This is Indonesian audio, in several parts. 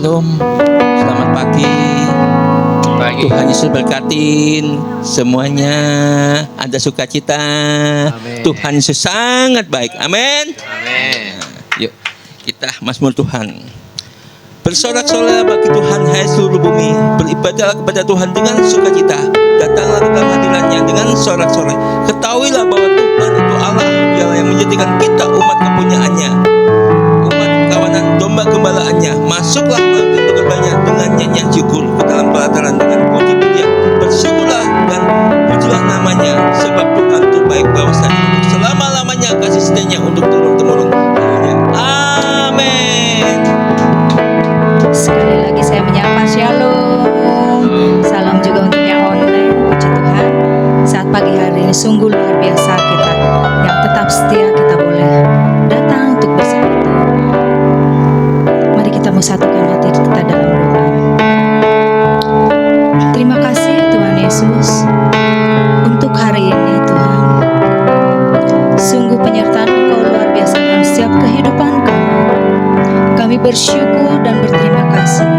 Shalom, selamat pagi. Tuhan Yesus berkatin semuanya. Ada sukacita. Amin. Tuhan Yesus sangat baik. Amin. Amin. Yuk kita mazmur Tuhan. Bersorak-sorai bagi Tuhan hai seluruh bumi. Beribadahlah kepada Tuhan dengan sukacita. Datanglah ke dalam hadirat-Nya dengan sorak-sorai. Ketahuilah bahwa Tuhan itu Allah. Dialah yang menjadikan kita umat kepunyaannya, umat kawanan domba gembalaannya. Masuklah dalam pintu gerbangnya dengan nyanyian syukur, ke dalam pelataran dengan puji-pujian. Bersyukurlah dan pujilah namanya, sebab Tuhan itu baik, bahwasanya untuk selama-lamanya kasih setianya untuk turun-temurun. Amin. Sekali lagi saya menyapa Shalom. Salam juga untuk yang online. Puji Tuhan, saat pagi hari ini sungguh luar biasa kita yang tetap setia, kita boleh datang untuk bersekutu. Mari kita mau satukan hati kita dalam doa. Terima kasih Tuhan Yesus untuk hari ini Tuhan. Sungguh penyertaan Engkau luar biasa dalam setiap kehidupan kami. Kami bersyukur dan berterima kasih.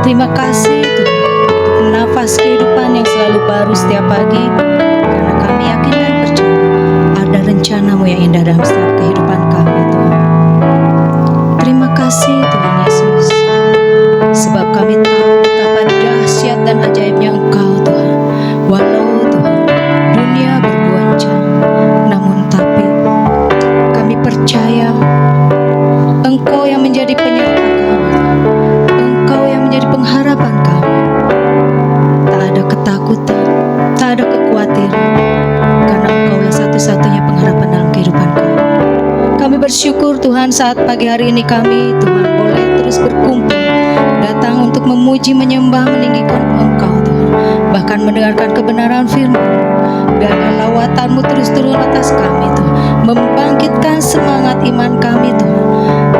Terima kasih Tuhan untuk nafas kehidupan yang selalu baru setiap pagi. Karena kami yakin dan percaya ada rencana-Mu yang indah dalam setiap kehidupan kami Tuhan. Terima kasih Tuhan Yesus, sebab kami tahu betapa dahsyat dan ajaibnya Engkau Tuhan. Walau Tuhan dunia bergoncang, namun tapi kami percaya Engkau yang menjadi penyerta kami, Engkau yang menjadi pengharapan kami. Tak ada ketakutan, tak ada kekhawatiran, karena Engkaulah satu-satunya pengharapan dalam kehidupan kami. Kami bersyukur Tuhan saat pagi hari ini kami Tuhan boleh terus berkumpul, datang untuk memuji, menyembah, meninggikan Engkau Tuhan, bahkan mendengarkan kebenaran firman. Biarlah lawatan-Mu terus turun atas kami Tuhan, membangkitkan semangat iman kami Tuhan,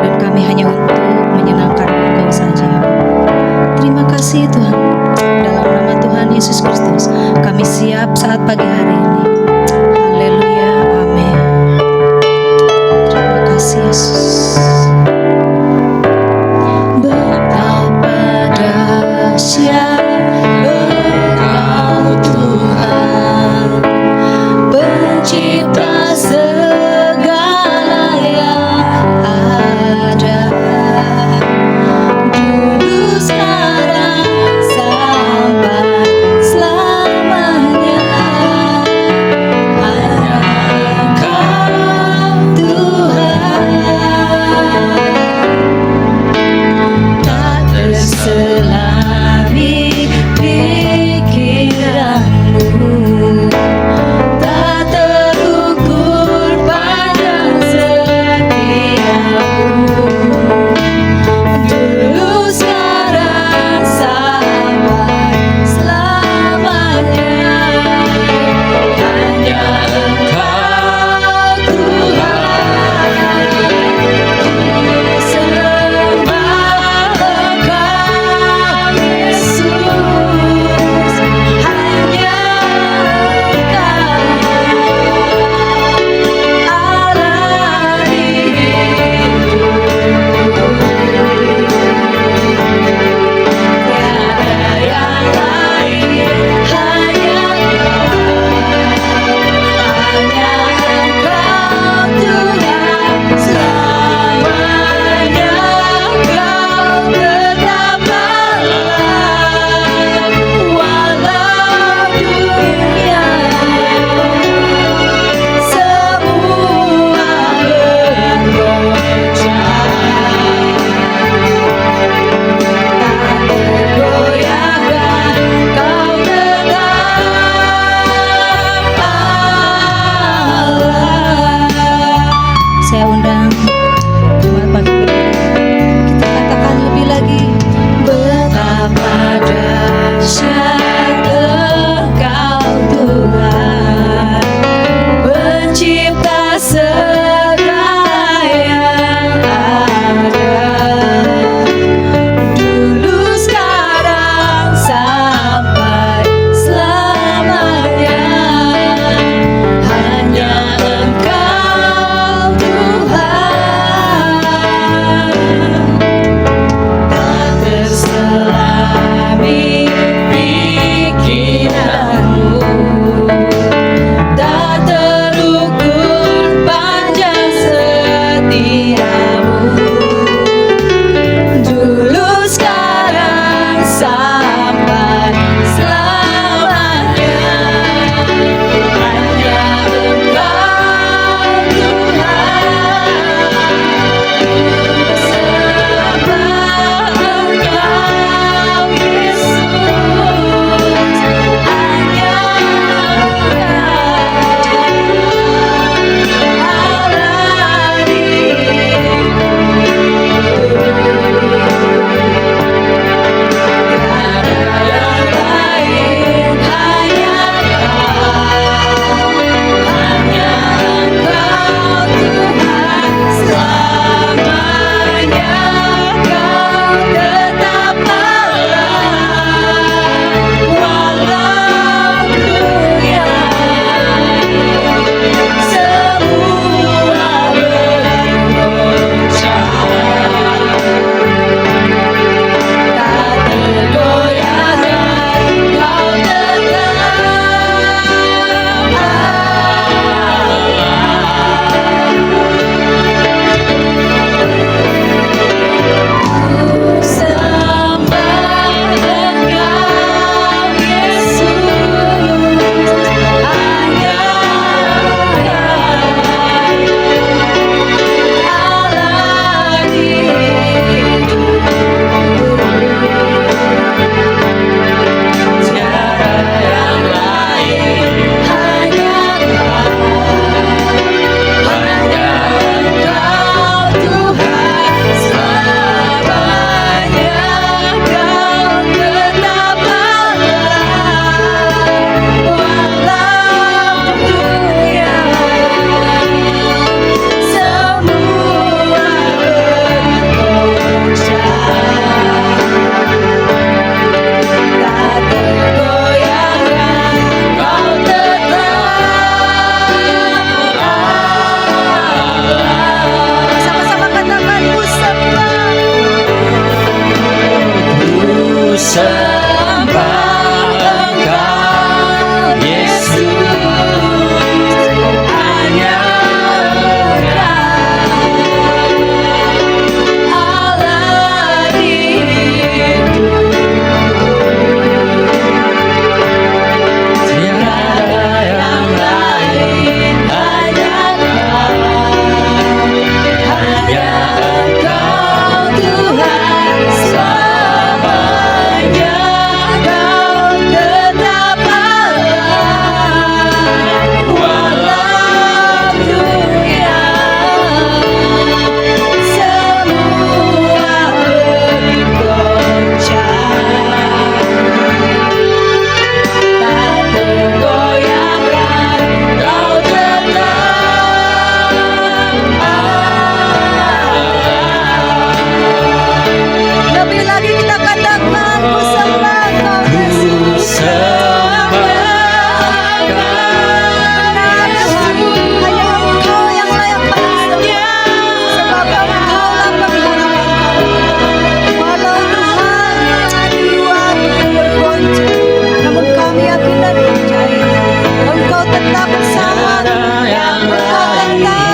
dan kami hanya untuk menyenangkan Engkau saja. Terima kasih Tuhan. Dalam nama Tuhan Yesus Kristus kami siap saat pagi hari ini. Haleluya, amin. Terima kasih Yesus. Betapa dahsyat Engkau Tuhan, pencipta segala yang ada, dulu, sekarang, sampai selamanya. Hanya Engkau Tuhan, tak terselami pikiran-Mu, tak terukur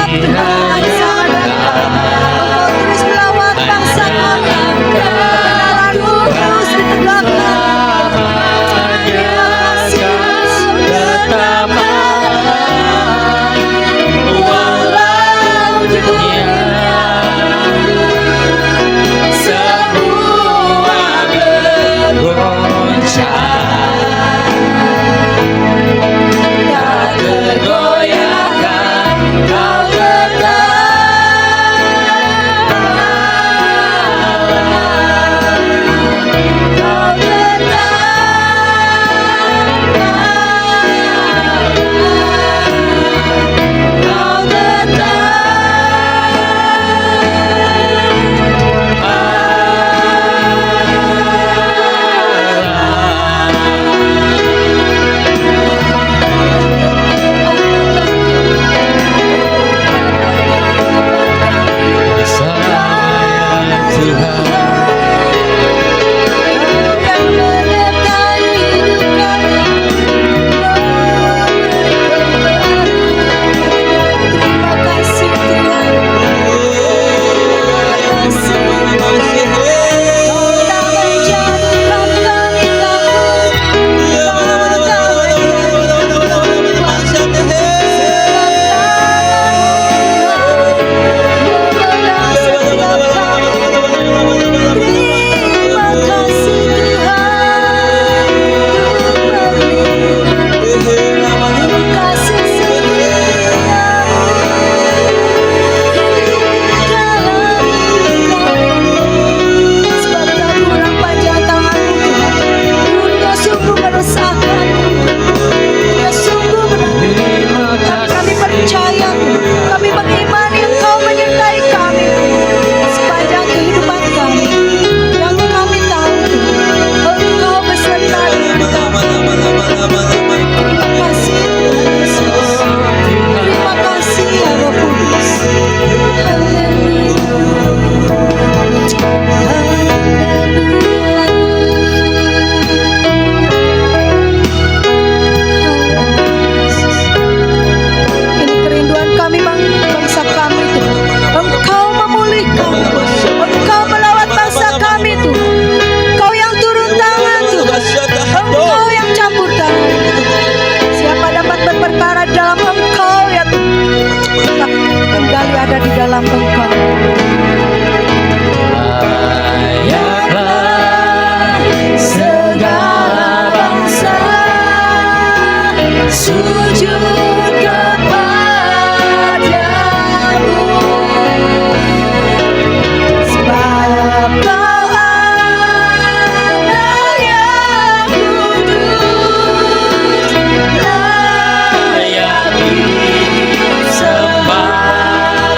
Tuhan Engkau terus melawat bangsa kami, kebenaran-Mu terus ditegakkan. Terima kasih walau dunia semua tak tergoyahkan, Kau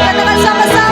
Katakan sama-sama.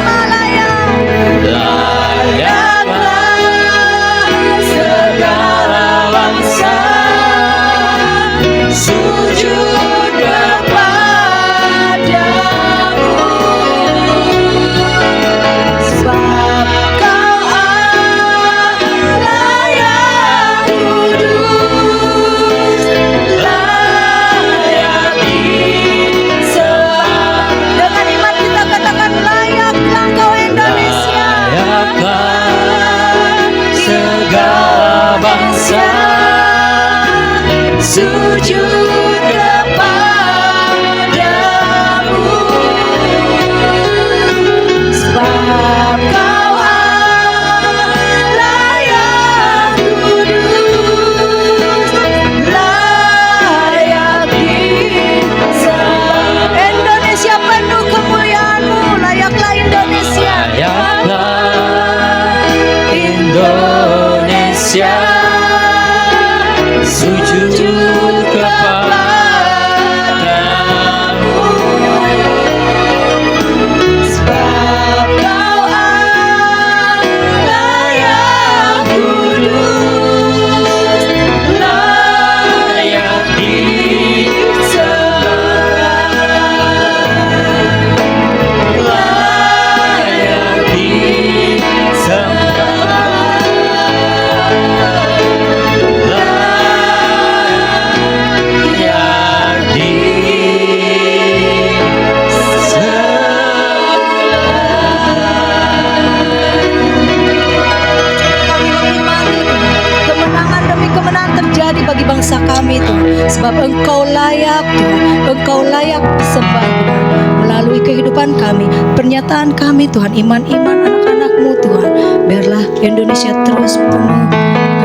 sembah Tuhan, melalui kehidupan kami, pernyataan kami Tuhan, iman-iman anak-anak-Mu Tuhan. Biarlah Indonesia terus penuh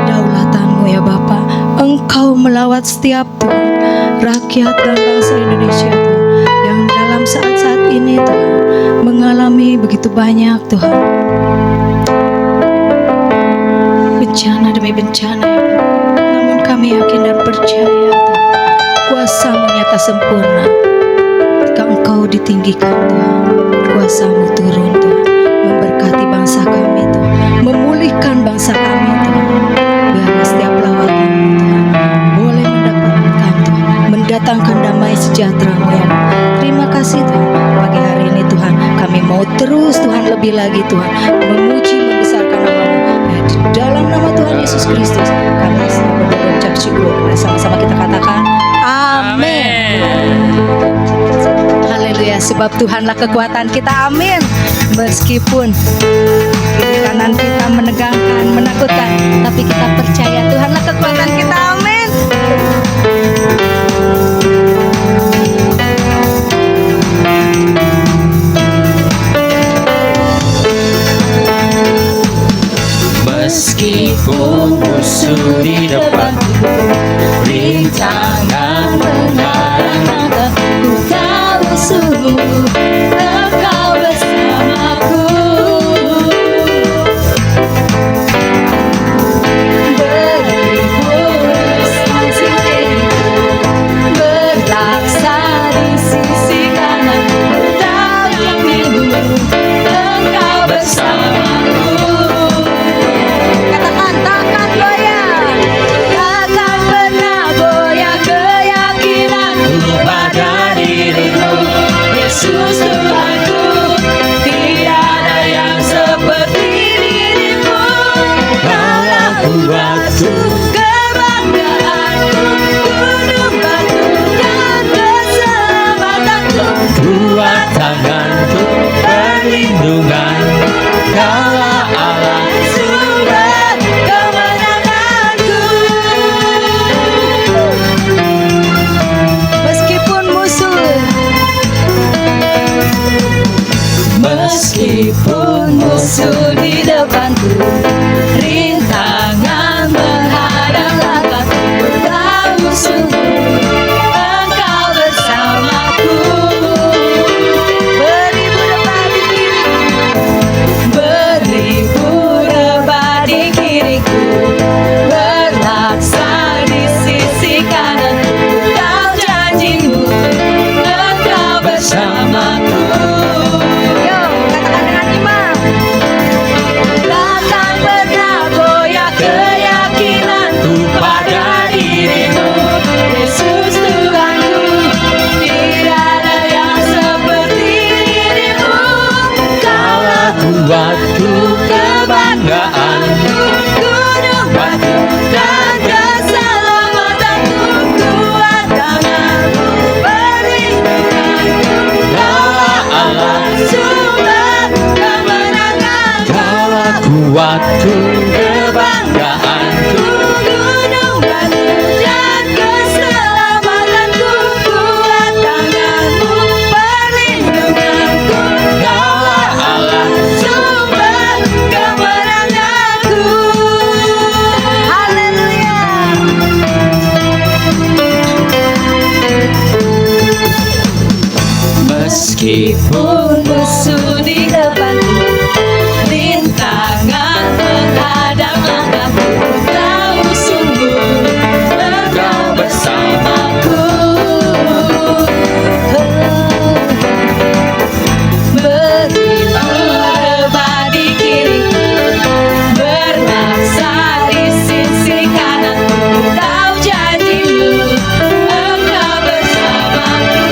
kedaulatan-Mu ya Bapa. Engkau melawat setiap Tuhan, rakyat dan bangsa Indonesia Tuhan, yang dalam saat-saat ini Tuhan mengalami begitu banyak Tuhan bencana demi bencana ya Bapa. Namun kami yakin dan percaya Tuhan, kuasa-Mu nyata sempurna. Ketika Engkau ditinggikan Tuhan, kuasa-Mu turun Tuhan, memberkati bangsa kami Tuhan, memulihkan bangsa kami Tuhan. Biarlah setiap lawatan-Mu Tuhan boleh mendapatkan Tuhan, mendatangkan damai sejahtera-Mu ya Bapa. Terima kasih Tuhan, pagi hari ini Tuhan kami mau terus Tuhan lebih lagi Tuhan memuji membesarkan nama-Mu. Di dalam nama Tuhan Yesus Kristus kami sedang berdoa ucap syukur. Mari sama-sama kita katakan amin. Haleluya, sebab Tuhanlah kekuatan kita, amin. Meskipun kiri kanan kita menegangkan, menakutkan, tapi kita percaya Tuhanlah kekuatan kita, amin. Meskipun musuh di depanku, rintangan menghadang aku, tahu sungguh Engkau bersamaku. Berlibur di sisi berlaksa di sisi kanan, tahu janjimu Engkau bersamaku. Takkan pernah goyah keyakinanku pada dirimu, Yesus Tuhanku. Tidak ada yang seperti dirimu. Kaulah kuatku, kebanggaanku, gunung batu dan keselamatanku, kuat tanganku, perlindungan. Kaulah Allah, sumber kemenanganku. Meskipun musuh di depanku, rintangan menghadang langkahku, tahu sungguh Engkau bersamaku. Beribu rebah di kiriku, berlaksa di sisi kananku, tahu janjimu Engkau bersamaku. Yo, katakan dengan iman. Takkan pernah goyah keyakinanku pada dirimu, Yesus Tuhanku. Tidak ada yang seperti dirimu. Kaulah kuatku, kebanggaanku, gunung batu dan keselamatanku, kuat tanganku, perlindunganku. Kaulah Allah, sumber kemenanganku. Kaulah kuatku, kebanggaanku, gunung batu dan keselamatanku, kuat tanganku, perlindunganku. Kaulah Allah, sumber kemenanganku. Haleluya. Meskipun musuh di depanku, rintangan menghadang langkahku, tahu sungguh Engkau bersamaku. Beribu rebah di kiriku, berlaksa di sisi kananku, tahu janjimu Engkau bersamaku.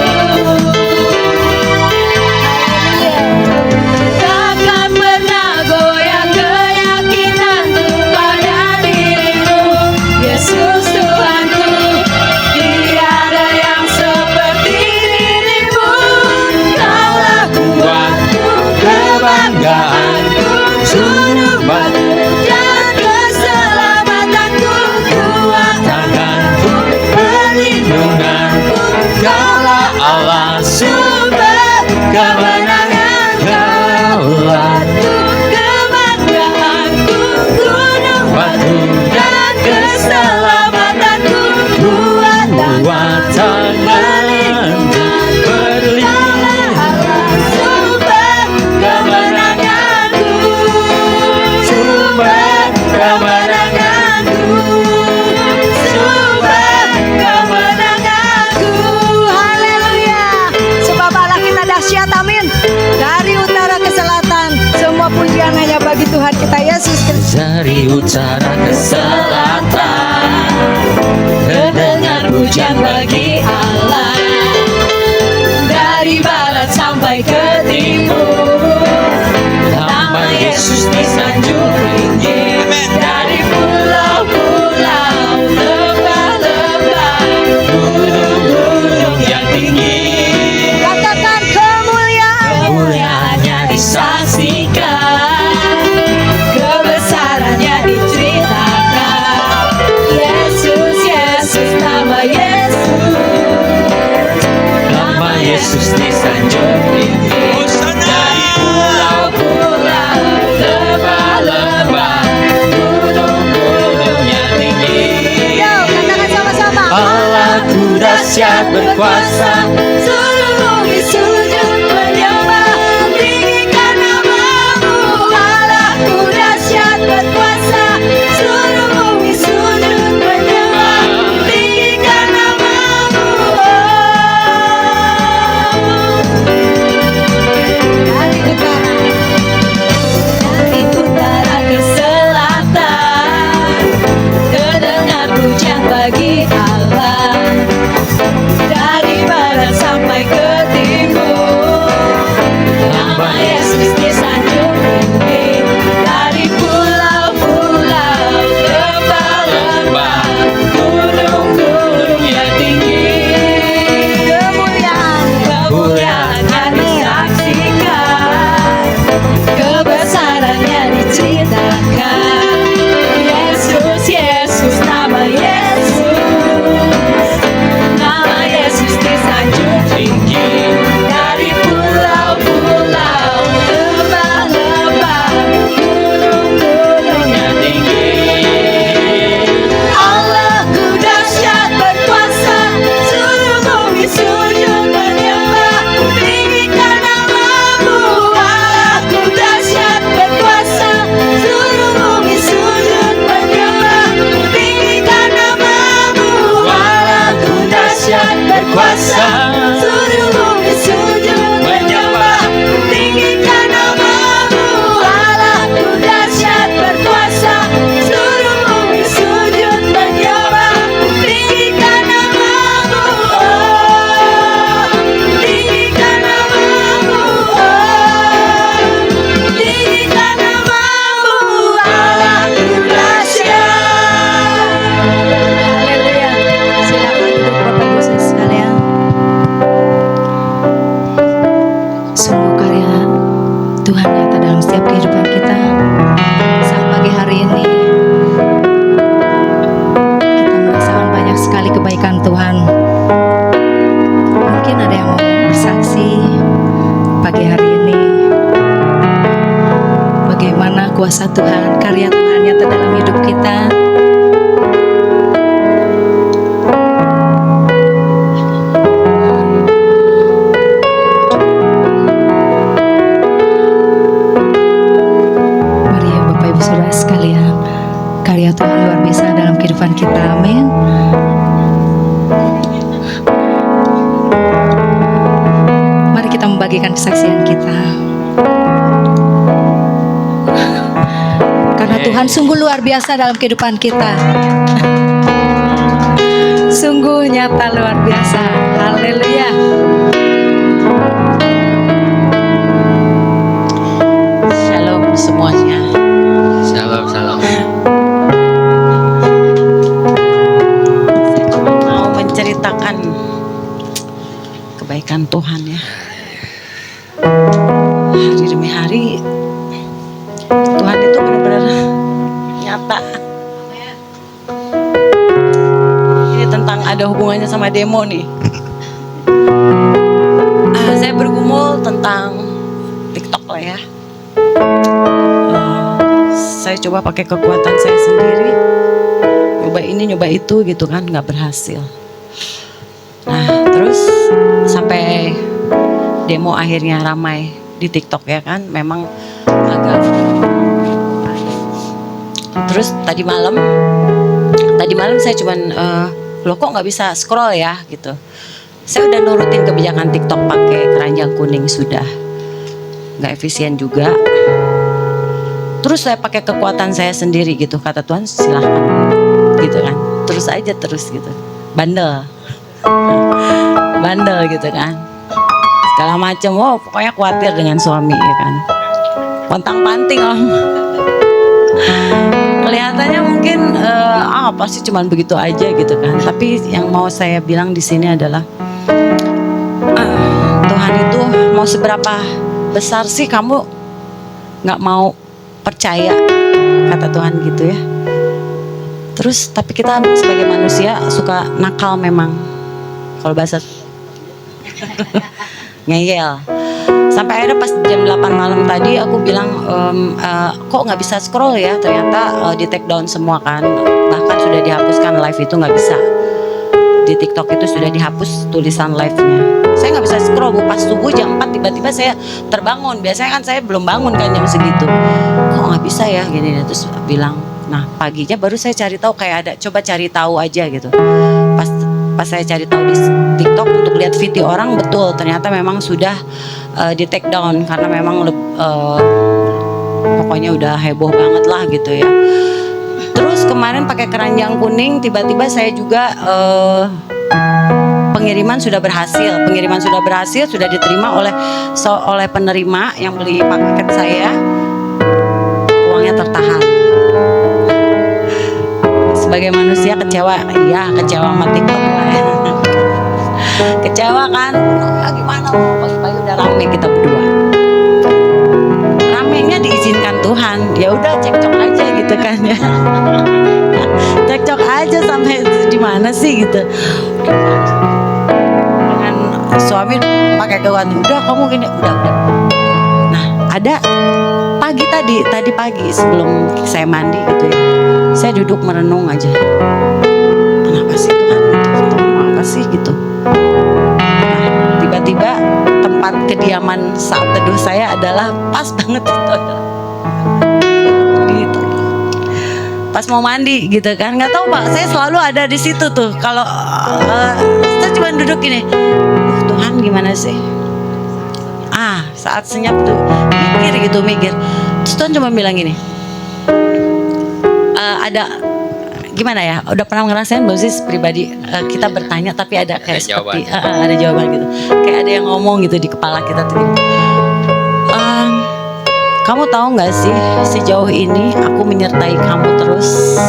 dahsyat, amin. Dari utara ke selatan, semua pujian hanya bagi Tuhan kita Yesus Kristus. Dari utara ke selatan, terdengar pujian bagi Allah. Dari barat sampai ke timur, nama Yesus disanjung tinggi. Dari pulau-pulau, lembah-lembah, gunung-gunung yang tinggi, Katakan kemuliaannya disaksikan, kebesarannya diceritakan. Yesus, Yesus, nama Yesus, nama Yesus disanjung tinggi. Dari pulau-pulau, lembah-lembah, gunung-gunung yang tinggi. Yo, katakan sama-sama. Allahku dahsyat berkuasa, seluruh bumi sujud menyembah, tinggikan namamu. Allahku dahsyat berkuasa, seluruh bumi sujud menyembah, tinggikan namamu. Dari utara, Dari utara ke selatan, terdengar pujian bagi Allah. Dari barat sampai ke timur, nama Yesus disanjung tinggi. Dari pulau-pulau, lembah-lembah, gunung-gunung yang tinggi, kemuliaannya disaksikan, kebesarannya diceritakan. Yesus, Yesus, nama Yesus, nama Yesus disanjung tinggi. Dari pulau-pulau, lembah-lembah, gunung-gunung yang tinggi. Allahku dahsyat berkuasa, seluruh bumi sujud menyembah, tinggikan namamu. Allahku dahsyat berkuasa, seluruh bumi sujud menyembah, tinggikan namamu. Allahku dahsyat berkuasa, seluruh bumi sujud menyembah, tinggikan namamu. Allahku dahsyat berkuasa, seluruh bumi sujud menyembah, tinggikan namamu. Tinggikan namamu. Tinggikan namamu. Allahku dahsyat. Haleluya. Silakan duduk Bapak Ibu Saudara sekalian. Sungguh karya Tuhan nyata dalam setiap kehidupan kita. Saat pagi hari ini kita merasakan banyak sekali kebaikan Tuhan. Mungkin ada yang mau bersaksi pagi hari ini bagaimana kuasa Tuhan, karya Tuhan nyata dalam hidup kita. Mari ya Bapak Ibu Saudara sekalian, karya Tuhan luar biasa dalam kehidupan kita. Amin. Mari kita membagikan kesaksian kita. Karena Tuhan sungguh luar biasa dalam kehidupan kita. Sungguh nyata luar biasa. Haleluya. Shalom semuanya. Salam, salam. Saya cuma mau menceritakan kebaikan Tuhan ya. Hari demi hari Tuhan itu benar-benar nyata. Ini tentang ada hubungannya sama demo nih. Saya bergumul tentang TikTok lah ya. Saya coba pakai kekuatan saya sendiri, nyoba ini nyoba itu gitu kan, nggak berhasil. Nah terus sampai demo akhirnya ramai di TikTok ya kan, memang agak. Terus tadi malam saya cuman loh kok nggak bisa scroll ya gitu. Saya udah nurutin kebijakan TikTok pakai keranjang kuning, sudah nggak efisien juga. Terus saya pakai kekuatan saya sendiri gitu, kata Tuhan silahkan gitu kan, terus aja terus gitu, bandel bandel gitu kan, segala macam. Oh pokoknya khawatir dengan suami ya kan, pontang panting om. Kelihatannya mungkin pasti cuman begitu aja gitu kan. Tapi yang mau saya bilang di sini adalah Tuhan itu mau seberapa besar sih kamu nggak mau percaya, kata Tuhan gitu ya. Terus tapi kita sebagai manusia suka nakal memang, kalau bahasa ngeyel. Sampai akhirnya pas jam 8 malam tadi aku bilang kok nggak bisa scroll ya, ternyata di take down semua kan, bahkan sudah dihapuskan live itu, nggak bisa di TikTok itu sudah dihapus tulisan live-nya. Saya nggak bisa scroll Bu, pas subuh jam 4 tiba-tiba saya terbangun, biasanya kan saya belum bangun kan jam segitu, kok nggak bisa ya gini. Terus bilang, nah paginya baru saya cari tahu, kayak ada coba cari tahu aja gitu. Pas saya cari tahu di TikTok untuk lihat video orang, betul ternyata memang sudah di take down karena memang pokoknya udah heboh banget lah gitu ya. Terus kemarin pakai keranjang kuning, tiba-tiba saya juga pengiriman sudah berhasil, sudah diterima oleh penerima yang beli paket saya, uangnya tertahan. Sebagai manusia kecewa, iya kecewa sama TikTok lah ya. Kecewa kan, gimana pagi-pagi udah rame kita berdua. Ramenya diizinkan Tuhan, ya udah cekcok aja gitu kan ya. Cekcok aja sampai di mana sih gitu. Dengan suami pakai kekuatan, udah kamu gini, udah. Nah ada tadi pagi sebelum saya mandi gitu ya, saya duduk merenung aja, kenapa sih Tuhan gitu, kenapa sih gitu. Nah tiba-tiba tempat kediaman saat teduh saya adalah pas banget itu, pas mau mandi gitu kan. Nggak tahu Pak, saya selalu ada di situ tuh kalau saya cuma duduk gini, Tuhan gimana sih, saat senyap tuh mikir. Terus Tuhan cuma bilang gini, ada gimana ya, udah pernah ngerasain belum sih pribadi kita bertanya tapi ada kayak seperti ada jawaban gitu, kayak ada yang ngomong gitu di kepala kita tuh gini, kamu tahu nggak sih sejauh ini aku menyertai kamu terus,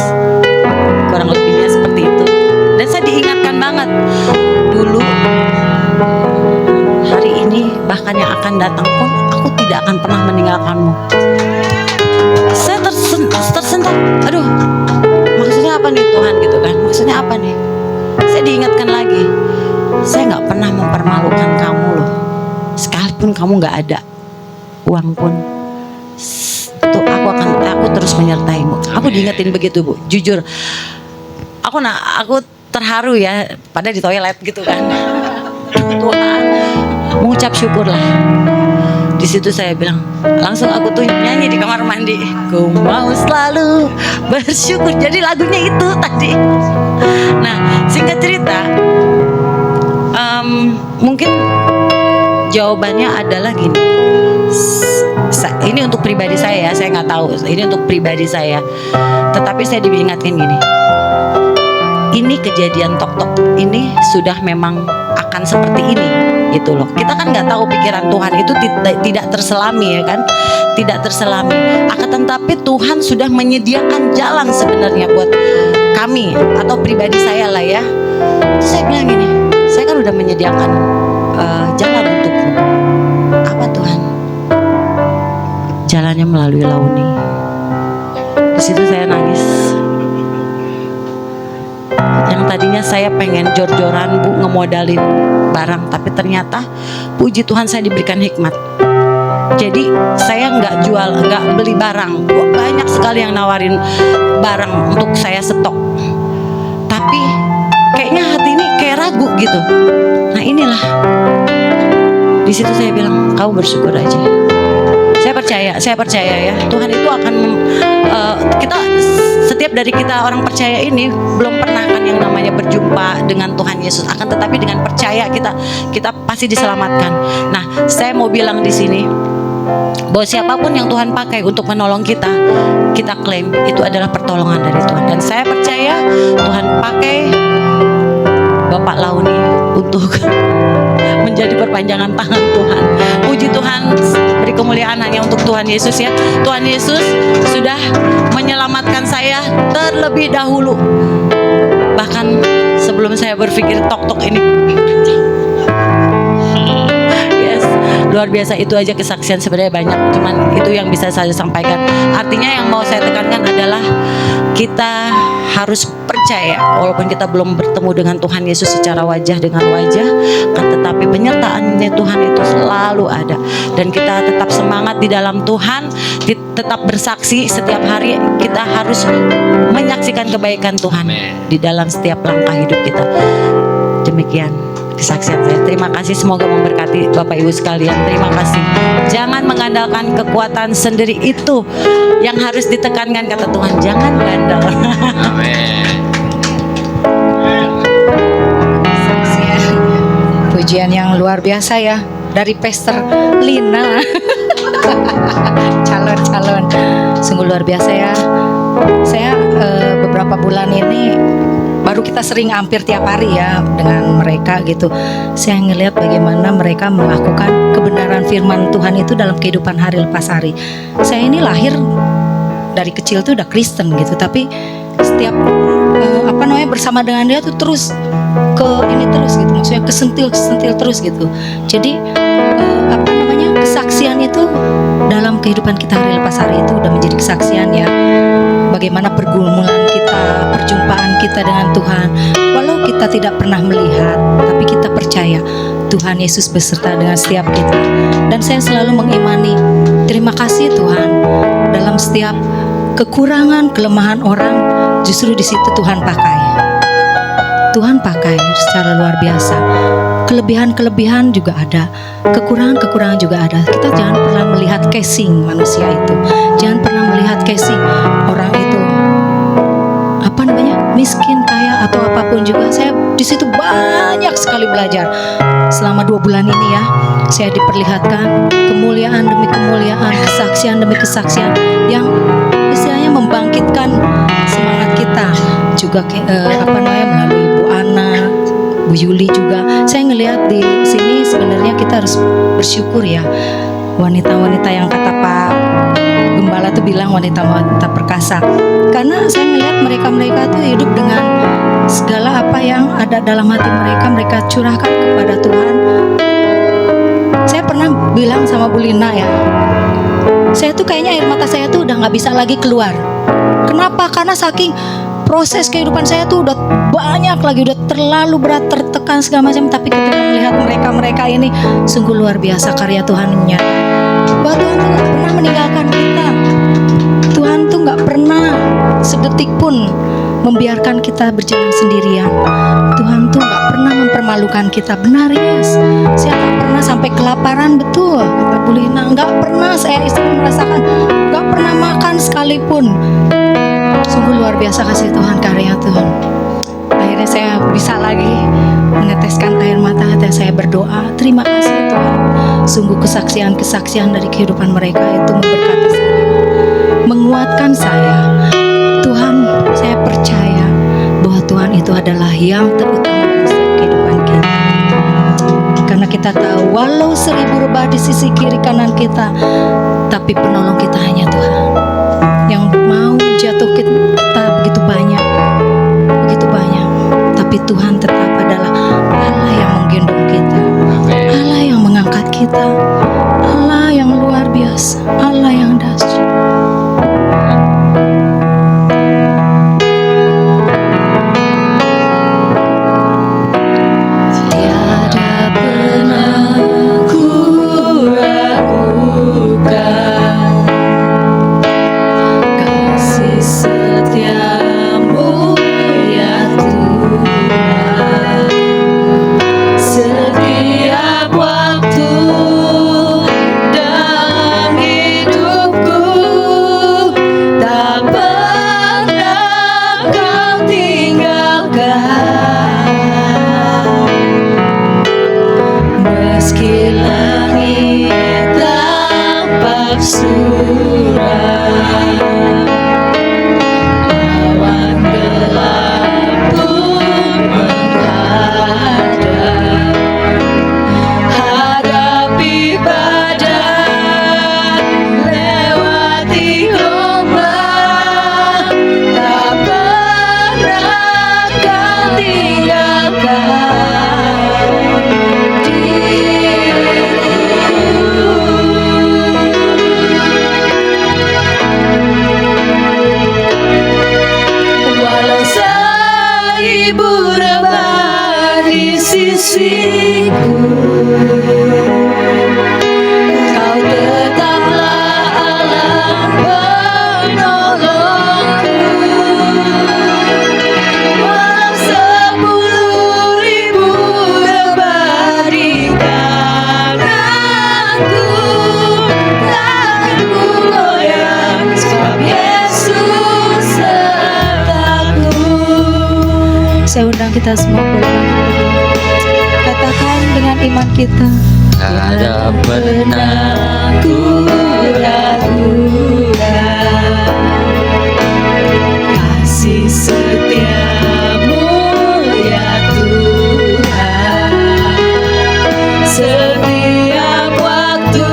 kurang lebihnya seperti itu. Dan saya diingatkan banget dulu, hari ini bahkan yang akan datang pun aku tidak akan pernah meninggalkanmu. Saya tersentak, aduh maksudnya apa nih Tuhan gitu kan, maksudnya apa nih. Saya diingatkan lagi, saya nggak pernah mempermalukan kamu loh, sekalipun kamu nggak ada uang pun tuh aku terus menyertaimu. Aku diingetin begitu Bu, jujur aku terharu ya, pada di toilet gitu kan. Tuhan, mengucap syukur lah. Di situ saya bilang, langsung aku tuh nyanyi di kamar mandi, ku mau selalu bersyukur. Jadi lagunya itu tadi. Nah singkat cerita, mungkin jawabannya adalah gini. Ini untuk pribadi saya ya, saya nggak tahu. Ini untuk pribadi saya. Tetapi saya diingatkan gini, ini kejadian tok-tok ini sudah memang akan seperti ini gitu loh. Kita kan nggak tahu pikiran Tuhan itu tidak terselami ya kan, tidak terselami. Akan tetapi Tuhan sudah menyediakan jalan sebenarnya buat kami atau pribadi saya lah ya. Terus saya bilang gini, saya kan udah menyediakan jalan untukmu. Apa Tuhan? Jalannya melalui Launi. Di situ saya nangis. Yang tadinya saya pengen jor-joran Bu ngemodalin barang, tapi ternyata puji Tuhan saya diberikan hikmat. Jadi saya nggak jual, nggak beli barang. Banyak sekali yang nawarin barang untuk saya stok, tapi kayaknya hati ini kayak ragu gitu. Nah inilah, di situ saya bilang kau bersyukur aja. Saya percaya ya, Tuhan itu akan kita, setiap dari kita orang percaya ini belum pernah kan yang yang namanya berjumpa dengan Tuhan Yesus. Akan tetapi dengan percaya kita pasti diselamatkan. Nah, saya mau bilang di sini bahwa siapapun yang Tuhan pakai untuk menolong kita klaim itu adalah pertolongan dari Tuhan. Dan saya percaya Tuhan pakai Bapak Launi untuk menjadi perpanjangan tangan Tuhan. Puji Tuhan, beri kemuliaan hanya untuk Tuhan Yesus ya. Tuhan Yesus sudah menyelamatkan saya terlebih dahulu. Bahkan sebelum saya berpikir tok-tok ini. Yes, luar biasa. Itu aja kesaksian, sebenarnya banyak, cuman itu yang bisa saya sampaikan. Artinya yang mau saya tekankan adalah kita harus percaya walaupun kita belum bertemu dengan Tuhan Yesus secara wajah dengan wajah, kan tetapi penyertaannya Tuhan itu selalu ada, dan kita tetap semangat di dalam Tuhan, tetap bersaksi setiap hari. Kita harus menyaksikan kebaikan Tuhan di dalam setiap langkah hidup kita. Demikian kesaksian saya. Terima kasih, semoga memberkati Bapak Ibu sekalian. Terima kasih. Jangan mengandalkan kekuatan sendiri, itu yang harus ditekankan kata Tuhan. Jangan berandal. Pujian yang luar biasa ya dari Pastor Lina. Calon sungguh luar biasa ya. Saya beberapa bulan ini baru kita sering hampir tiap hari ya dengan mereka gitu. Saya ngelihat bagaimana mereka melakukan kebenaran firman Tuhan itu dalam kehidupan hari lepas hari. Saya ini lahir dari kecil tuh udah Kristen gitu, tapi setiap bersama dengan dia tuh terus ke ini terus gitu, maksudnya kesentil terus gitu. Jadi kesaksian itu dalam kehidupan kita hari lepas hari itu udah menjadi kesaksian ya. Bagaimana pergumulan kita, perjumpaan kita dengan Tuhan. Walau kita tidak pernah melihat, tapi kita percaya Tuhan Yesus beserta dengan setiap kita. Dan saya selalu mengimani, terima kasih Tuhan, dalam setiap kekurangan, kelemahan orang, justru di situ Tuhan pakai. Tuhan pakai secara luar biasa. Kelebihan-kelebihan juga ada, kekurangan-kekurangan juga ada. Kita jangan pernah melihat casing manusia itu. Jangan pernah melihat casing orang itu miskin, kaya atau apapun juga. Saya di situ banyak sekali belajar. Selama 2 bulan ini ya, saya diperlihatkan kemuliaan demi kemuliaan, kesaksian demi kesaksian yang istilahnya membangkitkan semangat kita. Juga melalui Bu Ana, Bu Yuli juga. Saya ngelihat di sini sebenarnya kita harus bersyukur ya. Wanita-wanita yang kata Pak Gembala tuh bilang wanita-wanita perkasa. Karena saya ngelihat mereka tuh hidup dengan segala apa yang ada dalam hati mereka curahkan kepada Tuhan. Saya pernah bilang sama Bu Lina ya, saya tuh kayaknya air mata saya tuh udah gak bisa lagi keluar. Kenapa? Karena saking proses kehidupan saya tuh udah banyak lagi, udah terlalu berat, tertekan segala macam. Tapi ketika melihat mereka ini, sungguh luar biasa karya Tuhannya. Bahwa Tuhan tuh gak pernah meninggalkan kita. Tuhan tuh gak pernah sedetik pun membiarkan kita berjalan sendirian. Tuhan tuh gak pernah mempermalukan kita. Benar yes, saya gak pernah sampai kelaparan, betul kata Bu Lina. Gak pernah saya merasakan, gak pernah makan sekalipun. Sungguh luar biasa kasih Tuhan, karya Tuhan. Akhirnya saya bisa lagi meneteskan air mata dan saya berdoa, terima kasih Tuhan. Sungguh kesaksian-kesaksian dari kehidupan mereka itu memberkati saya, menguatkan saya. Tuhan, saya percaya bahwa Tuhan itu adalah yang terutama dalam setiap kehidupan kita. Karena kita tahu walau 1000 rebah di sisi kiri kanan kita, tapi penolong kita hanya Tuhan. Yang mau menjatuhkan kita begitu banyak. Tapi Tuhan tetap adalah Allah yang menggendong kita, Allah yang mengangkat kita, Allah yang luar biasa, Allah yang dahsyat. Setiap waktu suram, awan gelap pun menghadap. Hadapi badai, lewati ombak, tak pernah kau tinggalkan diriku. Walau seribu rebah di sisiku, Kau tetaplah Allah penolongku. Walau 10.000 rebah di kananku, takkan ku goyang, sebab Yesus sertaku. Saya undang kita semua pulang. Katakan dengan iman kita, Ada pernah ku ragukan kasih setiamu ya Tuhan. Setiap waktu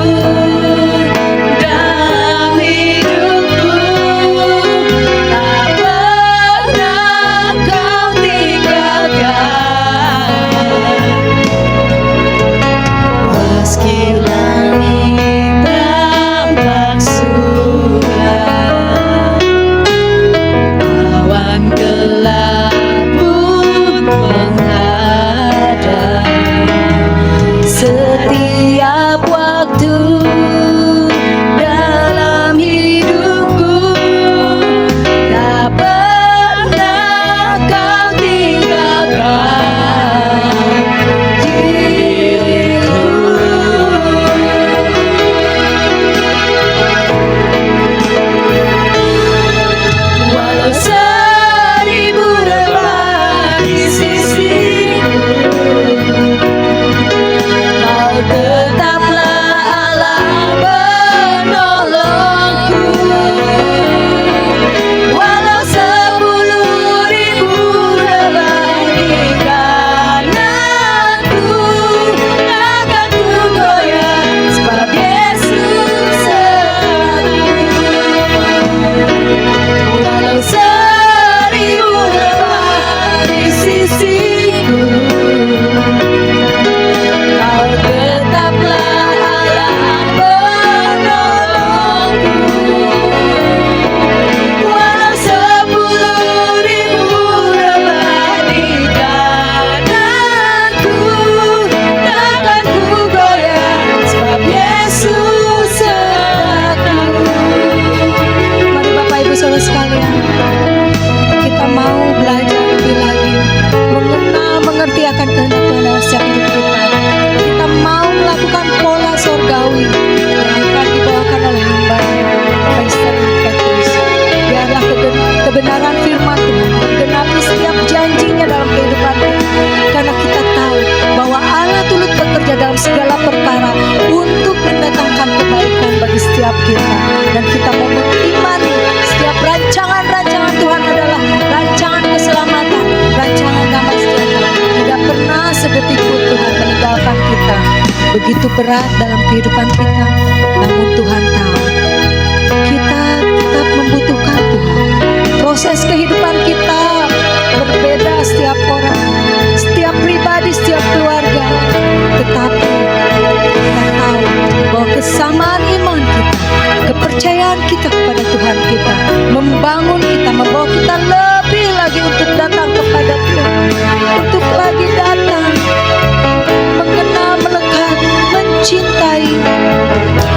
dalam hidupku, tak pernah kau tinggalkan. Meski langit tampak suram, awan gelap pun menghadap. Setiap waktu dalam hidupku, tak pernah kau tinggalkan diriku. Walau 1000 rebah di sisiku, Kau tetaplah Allah penolongku. Walau 10.000 rebah di kananku, takkan ku goyang, sebab Yesus sertaku. Walau 1000 rebah di sisiku, Kau tetaplah Allah penolongku. Walau 10.000 rebah di kananku, takkan ku goyang, sebab Yesus sertaku. Mari Bapak Ibu Saudara sekalian, kita mau belajar lebih lagi mengenal, mengerti akan kehendak Tuhan dalam setiap hidup kita. Kita mau melakukan pola sorgawi yang akan dibawakan oleh hamba-Nya, Pastor Petrus. Biarlah kebenaran firman Tuhan menggenapi setiap janjinya dalam kehidupan kita, karena kita tahu bahwa Allah turut bekerja dalam segala perkara untuk mendatangkan kebaikan bagi setiap kita. Dan kita mau mengimani setiap rancangan-rancangan Tuhan adalah rancangan keselamatan, rancangan damai sejahtera. Tidak pernah sedetik pun Tuhan meninggalkan kita. Begitu berat dalam kehidupan kita, namun Tuhan tahu kita tetap membutuhkan Tuhan. Proses kehidupan kita berbeda setiap orang, setiap pribadi, setiap keluarga. Tetapi kita tahu bahwa kesamaan iman kita, kepercayaan kita kepada Tuhan kita, membangun kita, membawa kita lebih lagi untuk datang kepada Tuhan, untuk lagi datang, mengenal, melekat, mencintai.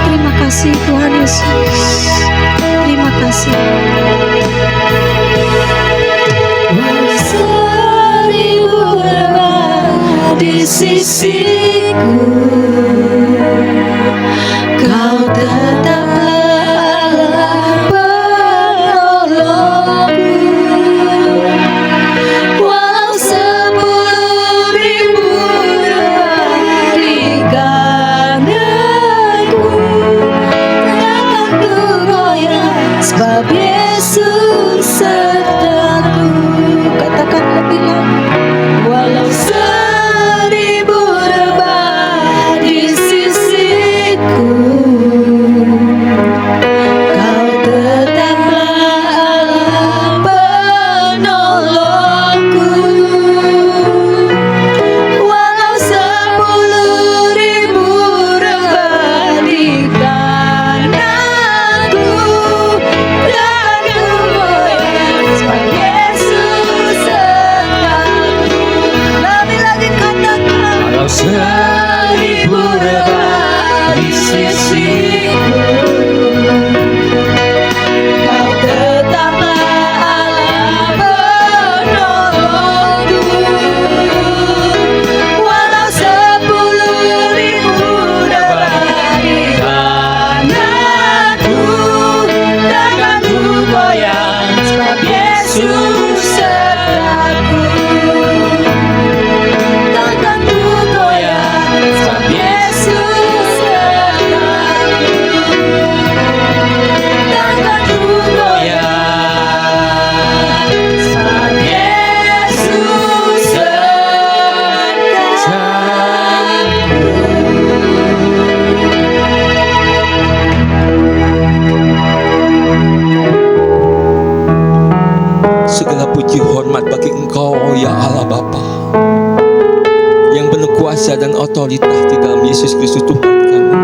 Terima kasih Tuhan Yesus. Terima kasih. Walau 1000 rebah di sisiku, Kau tetaplah Allah penolongku. Walau 10.000 rebah di kananku, takkan sebab Yesus sertaku. Katakan lebih lagi. Walau 1000 rebah di sisiku, Kau tetaplah Allah penolongku. Walau 10.000 rebah di kananku, dan ku goyang sebab Yesus sertaku. Lebih lagi katakan, Walau 1000 rebah di sisiku, Kau tetaplah Allah penolongku. Walau 10.000 rebah di kananku, takkan ku goyang sebab Yesus sertaku. Takkan ku goyang sebab Yesus sertaku. Takkan ku goyang sebab Yesus segala puji hormat bagi Engkau ya Allah Bapa yang penuh kuasa dan otoritas di dalam Yesus Kristus Tuhan kami,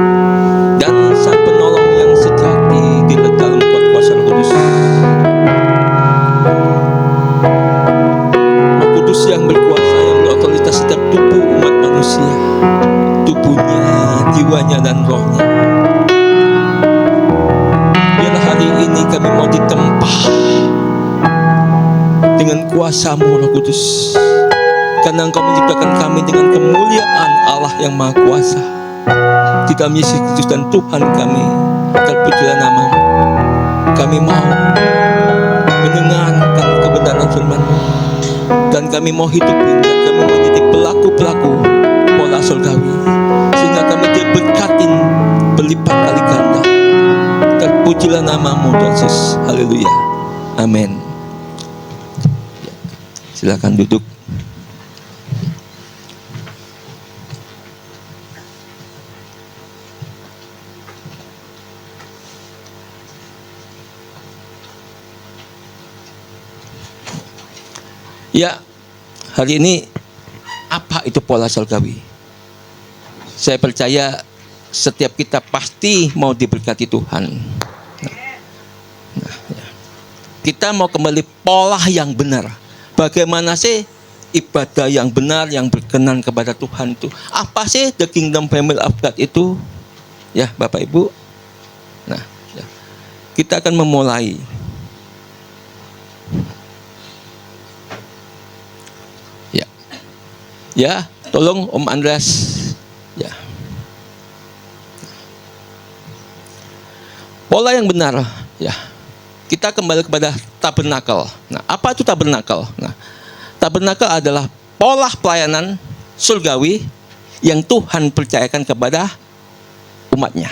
dan Sang Penolong yang sejati di dalam kuasa Roh Kudus. Roh Kudus yang berkuasa, yang berotoritas setiap tubuh umat manusia, tubuhnya, jiwanya dan rohnya. Biarlah hari ini kami mau ditempa dengan kuasa-Mu Roh Kudus, karena Engkau menciptakan kami dengan kemuliaan Allah yang Maha Kuasa di dalam Yesus Kristus dan Tuhan kami. Terpujilah nama-Mu. Kami mau mendengarkan kebenaran firman-Mu, dan kami mau hidupin, dan kami mau jadi pelaku-pelaku pola surgawi, sehingga kami diberkatin berlipat kali ganda. Terpujilah nama-Mu Tuhan Yesus. Haleluya. Amin. Silakan duduk. Ya, hari ini apa itu pola surgawi? Saya percaya setiap kita pasti mau diberkati Tuhan. Ya. Kita mau kembali pola yang benar. Bagaimana sih ibadah yang benar, yang berkenan kepada Tuhan itu? Apa sih the kingdom family of God itu? Ya, Bapak Ibu. Nah, ya. Kita akan memulai. Ya. Ya, tolong Om Andreas. Ya. Pola yang benar, ya. Kita kembali kepada tabernakel. Nah, apa itu tabernakel? Nah, tabernakel adalah pola pelayanan surgawi yang Tuhan percayakan kepada umatnya.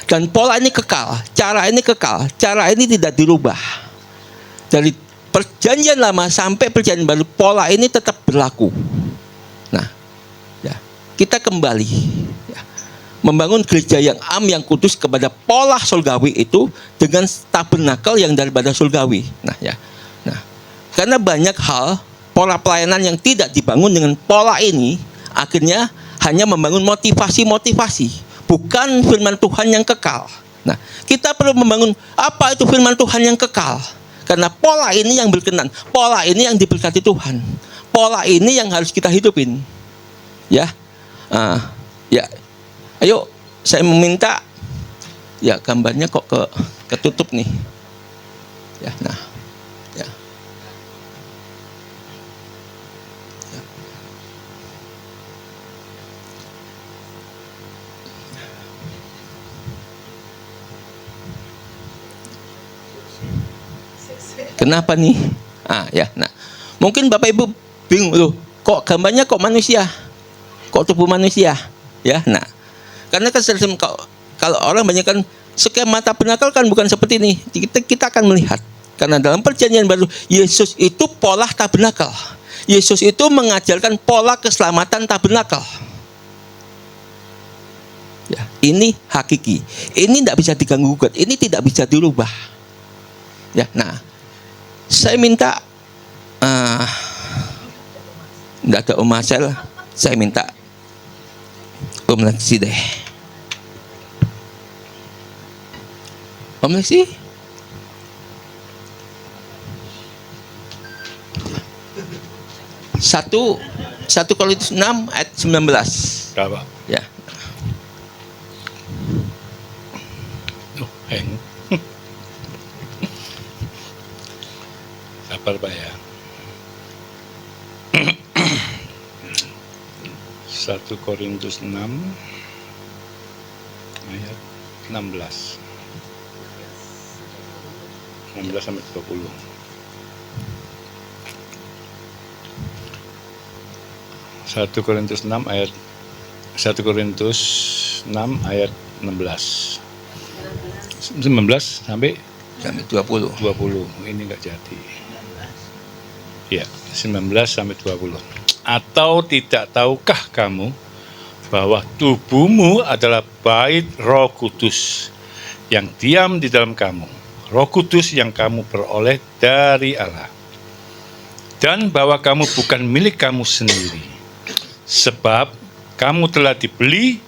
Dan pola ini kekal, cara ini kekal, cara ini tidak dirubah. Dari perjanjian lama sampai perjanjian baru, pola ini tetap berlaku. Nah, ya, kita kembali ya, membangun gereja yang yang kudus kepada pola surgawi itu dengan tabernakel yang daripada surgawi. Nah, ya. Nah, karena banyak hal pola pelayanan yang tidak dibangun dengan pola ini, akhirnya hanya membangun motivasi-motivasi, bukan firman Tuhan yang kekal. Nah, kita perlu membangun apa itu firman Tuhan yang kekal. Karena pola ini yang berkenan, pola ini yang diberkati Tuhan, pola ini yang harus kita hidupin. Ya, ya. Ayo, saya meminta, ya gambarnya kok ketutup nih. Ya, nah, ya. Ya. Kenapa nih? Ya, nah, mungkin Bapak Ibu bingung loh, kok gambarnya kok manusia, kok tubuh manusia, ya, nah. Karena kan kalau orang banyak kan skema tabernakel kan bukan seperti ini. Kita akan melihat. Karena dalam perjanjian baru, Yesus itu pola tabernakel. Yesus itu mengajarkan pola keselamatan tabernakel. Ya, ini hakiki. Ini tidak bisa diganggu gugat. Ini tidak bisa dirubah. Ya, nah, saya minta, tidak ada Om Marcel, saya minta Om Lexi deh. Om Lexi? Satu Korintus 6 ayat 19. Berapa? Ya. Heng. Sabar Pak ya. 1 Korintus 6 ayat 16 sampai 20. 1 Korintus 6 ayat 1 Korintus 6 ayat 16 sampai 20. Ini enggak jadi. Ya, 19 sampai 20. Atau tidak tahukah kamu bahwa tubuhmu adalah bait Roh Kudus yang diam di dalam kamu, Roh Kudus yang kamu peroleh dari Allah, dan bahwa kamu bukan milik kamu sendiri, sebab kamu telah dibeli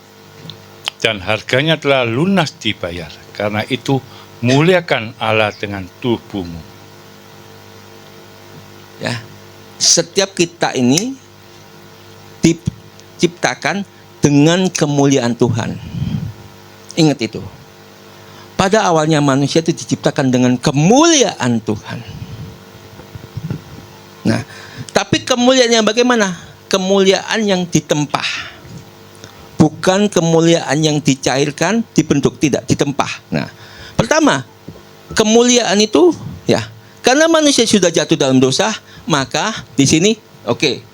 dan harganya telah lunas dibayar. Karena itu muliakan Allah dengan tubuhmu. Ya, setiap kita ini diciptakan dengan kemuliaan Tuhan. Ingat itu. Pada awalnya manusia itu diciptakan dengan kemuliaan Tuhan. Nah, tapi kemuliaan yang bagaimana? Kemuliaan yang ditempah. Bukan kemuliaan yang dicairkan, dibentuk, tidak, ditempah. Nah, pertama, kemuliaan itu ya, karena manusia sudah jatuh dalam dosa, maka di sini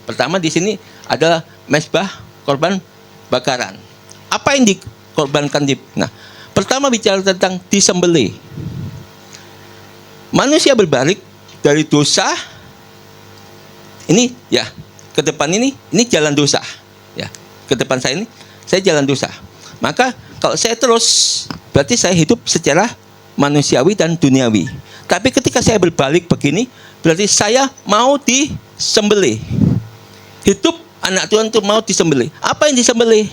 pertama di sini adalah mezbah korban bakaran. Apa yang dikorbankan nah, pertama bicara tentang disembelih. Manusia berbalik dari dosa ini ya, ke depan ini jalan dosa. Ya, ke depan saya jalan dosa. Maka kalau saya terus, berarti saya hidup secara manusiawi dan duniawi. Tapi ketika saya berbalik begini, berarti saya mau disembelih. Hidup anak Tuhan itu mau disembelih. Apa yang disembelih?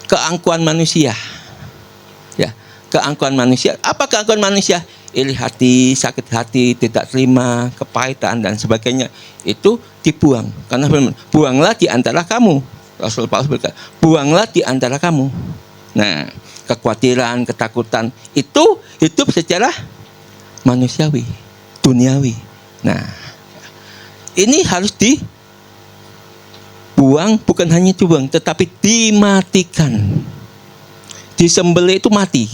Keangkuhan manusia. Ya, keangkuhan manusia. Apa keangkuhan manusia? Iri hati, sakit hati, tidak terima, kepahitan dan sebagainya. Itu dibuang. Karena buanglah di antara kamu. Rasul Paulus berkata, buanglah di antara kamu. Nah, kekhawatiran, ketakutan itu hidup secara manusiawi, duniawi. Nah, ini harus dibuang, bukan hanya dibuang, tetapi dimatikan. Disembelih itu mati.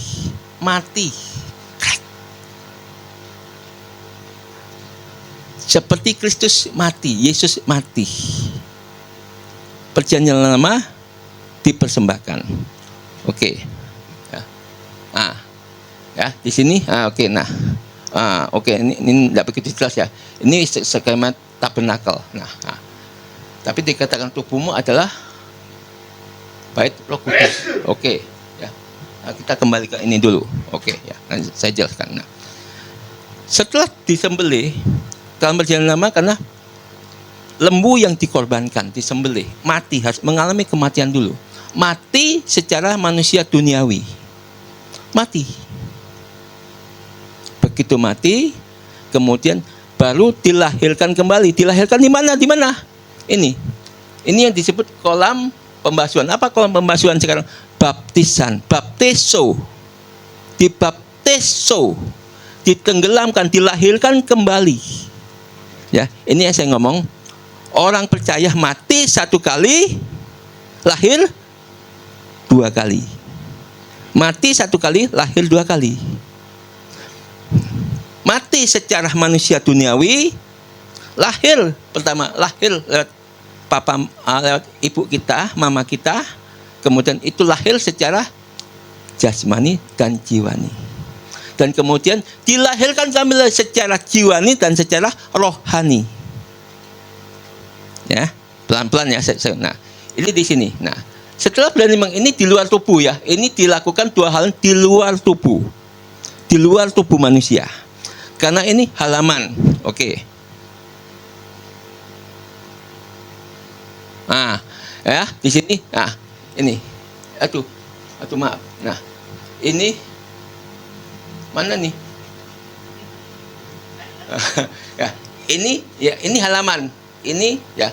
Seperti Kristus mati, Yesus mati. Perjanjian lama dipersembahkan. Oke. Ya. Ya, di sini oke. Nah. Oke, ini tidak begitu jelas ya. Ini skema tabernakel. Nah. Tapi dikatakan tubuhmu adalah bait Roh Kudus. Oke, ya. Nah, kita kembali ke ini dulu. Oke, ya. Nanti saya jelaskan. Nah. Setelah disembelih dalam perjanjian lama, karena lembu yang dikorbankan, disembelih, mati, harus mengalami kematian dulu. Mati secara manusia duniawi. Mati. Begitu mati, kemudian baru dilahirkan kembali. Dilahirkan di mana? Di mana? Ini yang disebut kolam pembasuhan. Apa kolam pembasuhan sekarang? Baptisan, baptiso. Dibaptiso, ditenggelamkan, dilahirkan kembali. Ya, ini yang saya ngomong. Orang percaya mati satu kali, lahir dua kali. Mati satu kali, lahir dua kali. Mati secara manusia duniawi, lahir pertama, lahir lewat lewat ibu kita, mama kita, kemudian itu lahir secara jasmani dan jiwani. Dan kemudian dilahirkan kami secara jiwani dan secara rohani. Ya, pelan-pelan ya. Nah, ini di sini. Nah, setelah memang ini di luar tubuh ya. Ini dilakukan dua hal di luar tubuh. Di luar tubuh manusia. Karena ini halaman. Oke. Nah, ya, di sini. Nah, ini. Aduh maaf. Nah, ini mana nih? ini halaman. Ini ya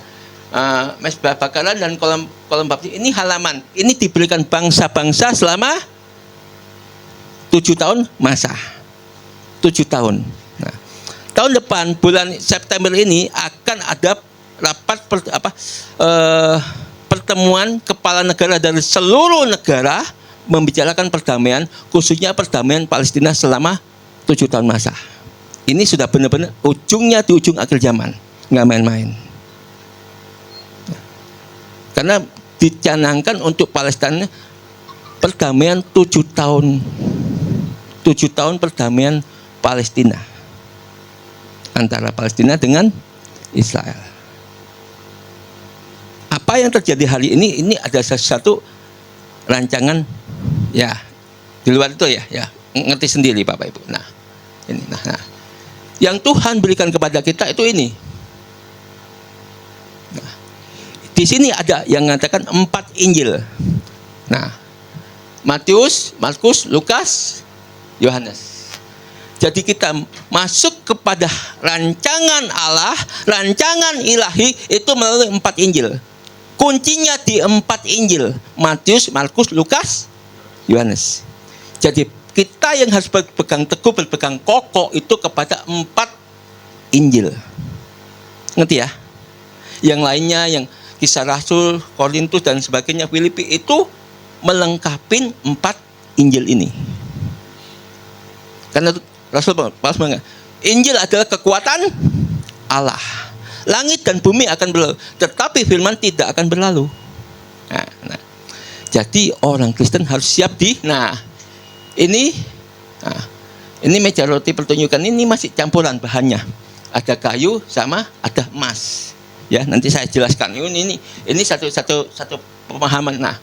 mesbah bakaran dan kolam baptis. Ini halaman. Ini diberikan bangsa-bangsa selama 7 tahun masa. 7 tahun. Nah, tahun depan bulan September ini akan ada rapat pertemuan kepala negara dari seluruh negara membicarakan perdamaian, khususnya perdamaian Palestina selama 7 tahun masa. Ini sudah benar-benar ujungnya di ujung akhir zaman, nggak main-main. Karena dicanangkan untuk Palestina perdamaian 7 tahun. 7 tahun perdamaian Palestina antara Palestina dengan Israel. Apa yang terjadi hari ini? Ini ada sesuatu rancangan ya di luar itu ya ngerti sendiri Bapak Ibu. Nah ini nah yang Tuhan berikan kepada kita itu ini. Nah, di sini ada yang mengatakan 4 Injil. Nah, Matius, Markus, Lukas, Yohanes. Jadi kita masuk kepada rancangan Allah, rancangan ilahi itu melalui 4 Injil. Kuncinya di 4 Injil, Matius, Markus, Lukas, Yohanes. Jadi kita yang harus berpegang teguh, berpegang kokoh itu kepada 4 Injil. Ngerti ya? Yang lainnya, yang Kisah Rasul, Korintus dan sebagainya, Filipi itu melengkapi 4 Injil ini. Karena Rasul Paulus mengatakan, Injil adalah kekuatan Allah. Langit dan bumi akan berlalu, tetapi firman tidak akan berlalu. Nah. Jadi orang Kristen harus siap ini meja roti pertunjukan ini masih campuran bahannya. Ada kayu sama ada emas. Ya, nanti saya jelaskan. Ini satu pemahaman. Nah,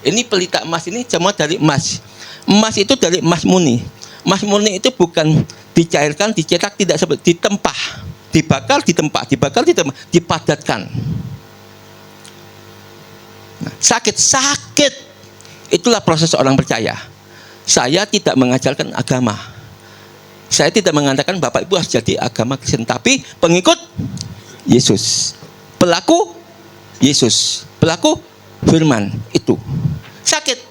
ini pelita emas ini semua dari emas. Emas itu dari emas murni. Emas murni itu bukan dicairkan, dicetak, tidak seperti ditempah. Dibakar, ditempah, dipadatkan. Nah, sakit. Itulah proses orang percaya. Saya tidak mengajarkan agama. Saya tidak mengatakan Bapak Ibu harus jadi agama Kristen, tapi pengikut Yesus. Pelaku Yesus. Pelaku firman itu. Sakit.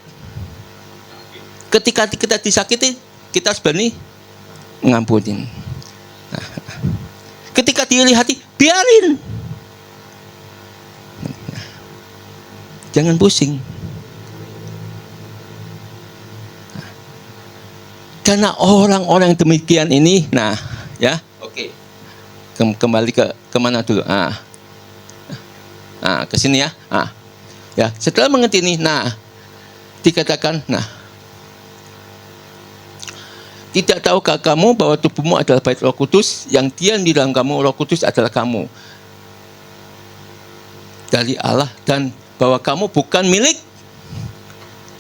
Ketika kita disakiti, kita harus berani ngampunin. Nah, ketika dilihat, biarin. Jangan pusing. Karena orang-orang demikian ini, oke. Kembali ke kemana dulu? Ke sini ya. Ya, setelah mengerti ini, dikatakan, tidak tahukah kamu bahwa tubuhmu adalah bait Roh Kudus, yang diam di dalam kamu, Roh Kudus adalah kamu dari Allah, dan bahwa kamu bukan milik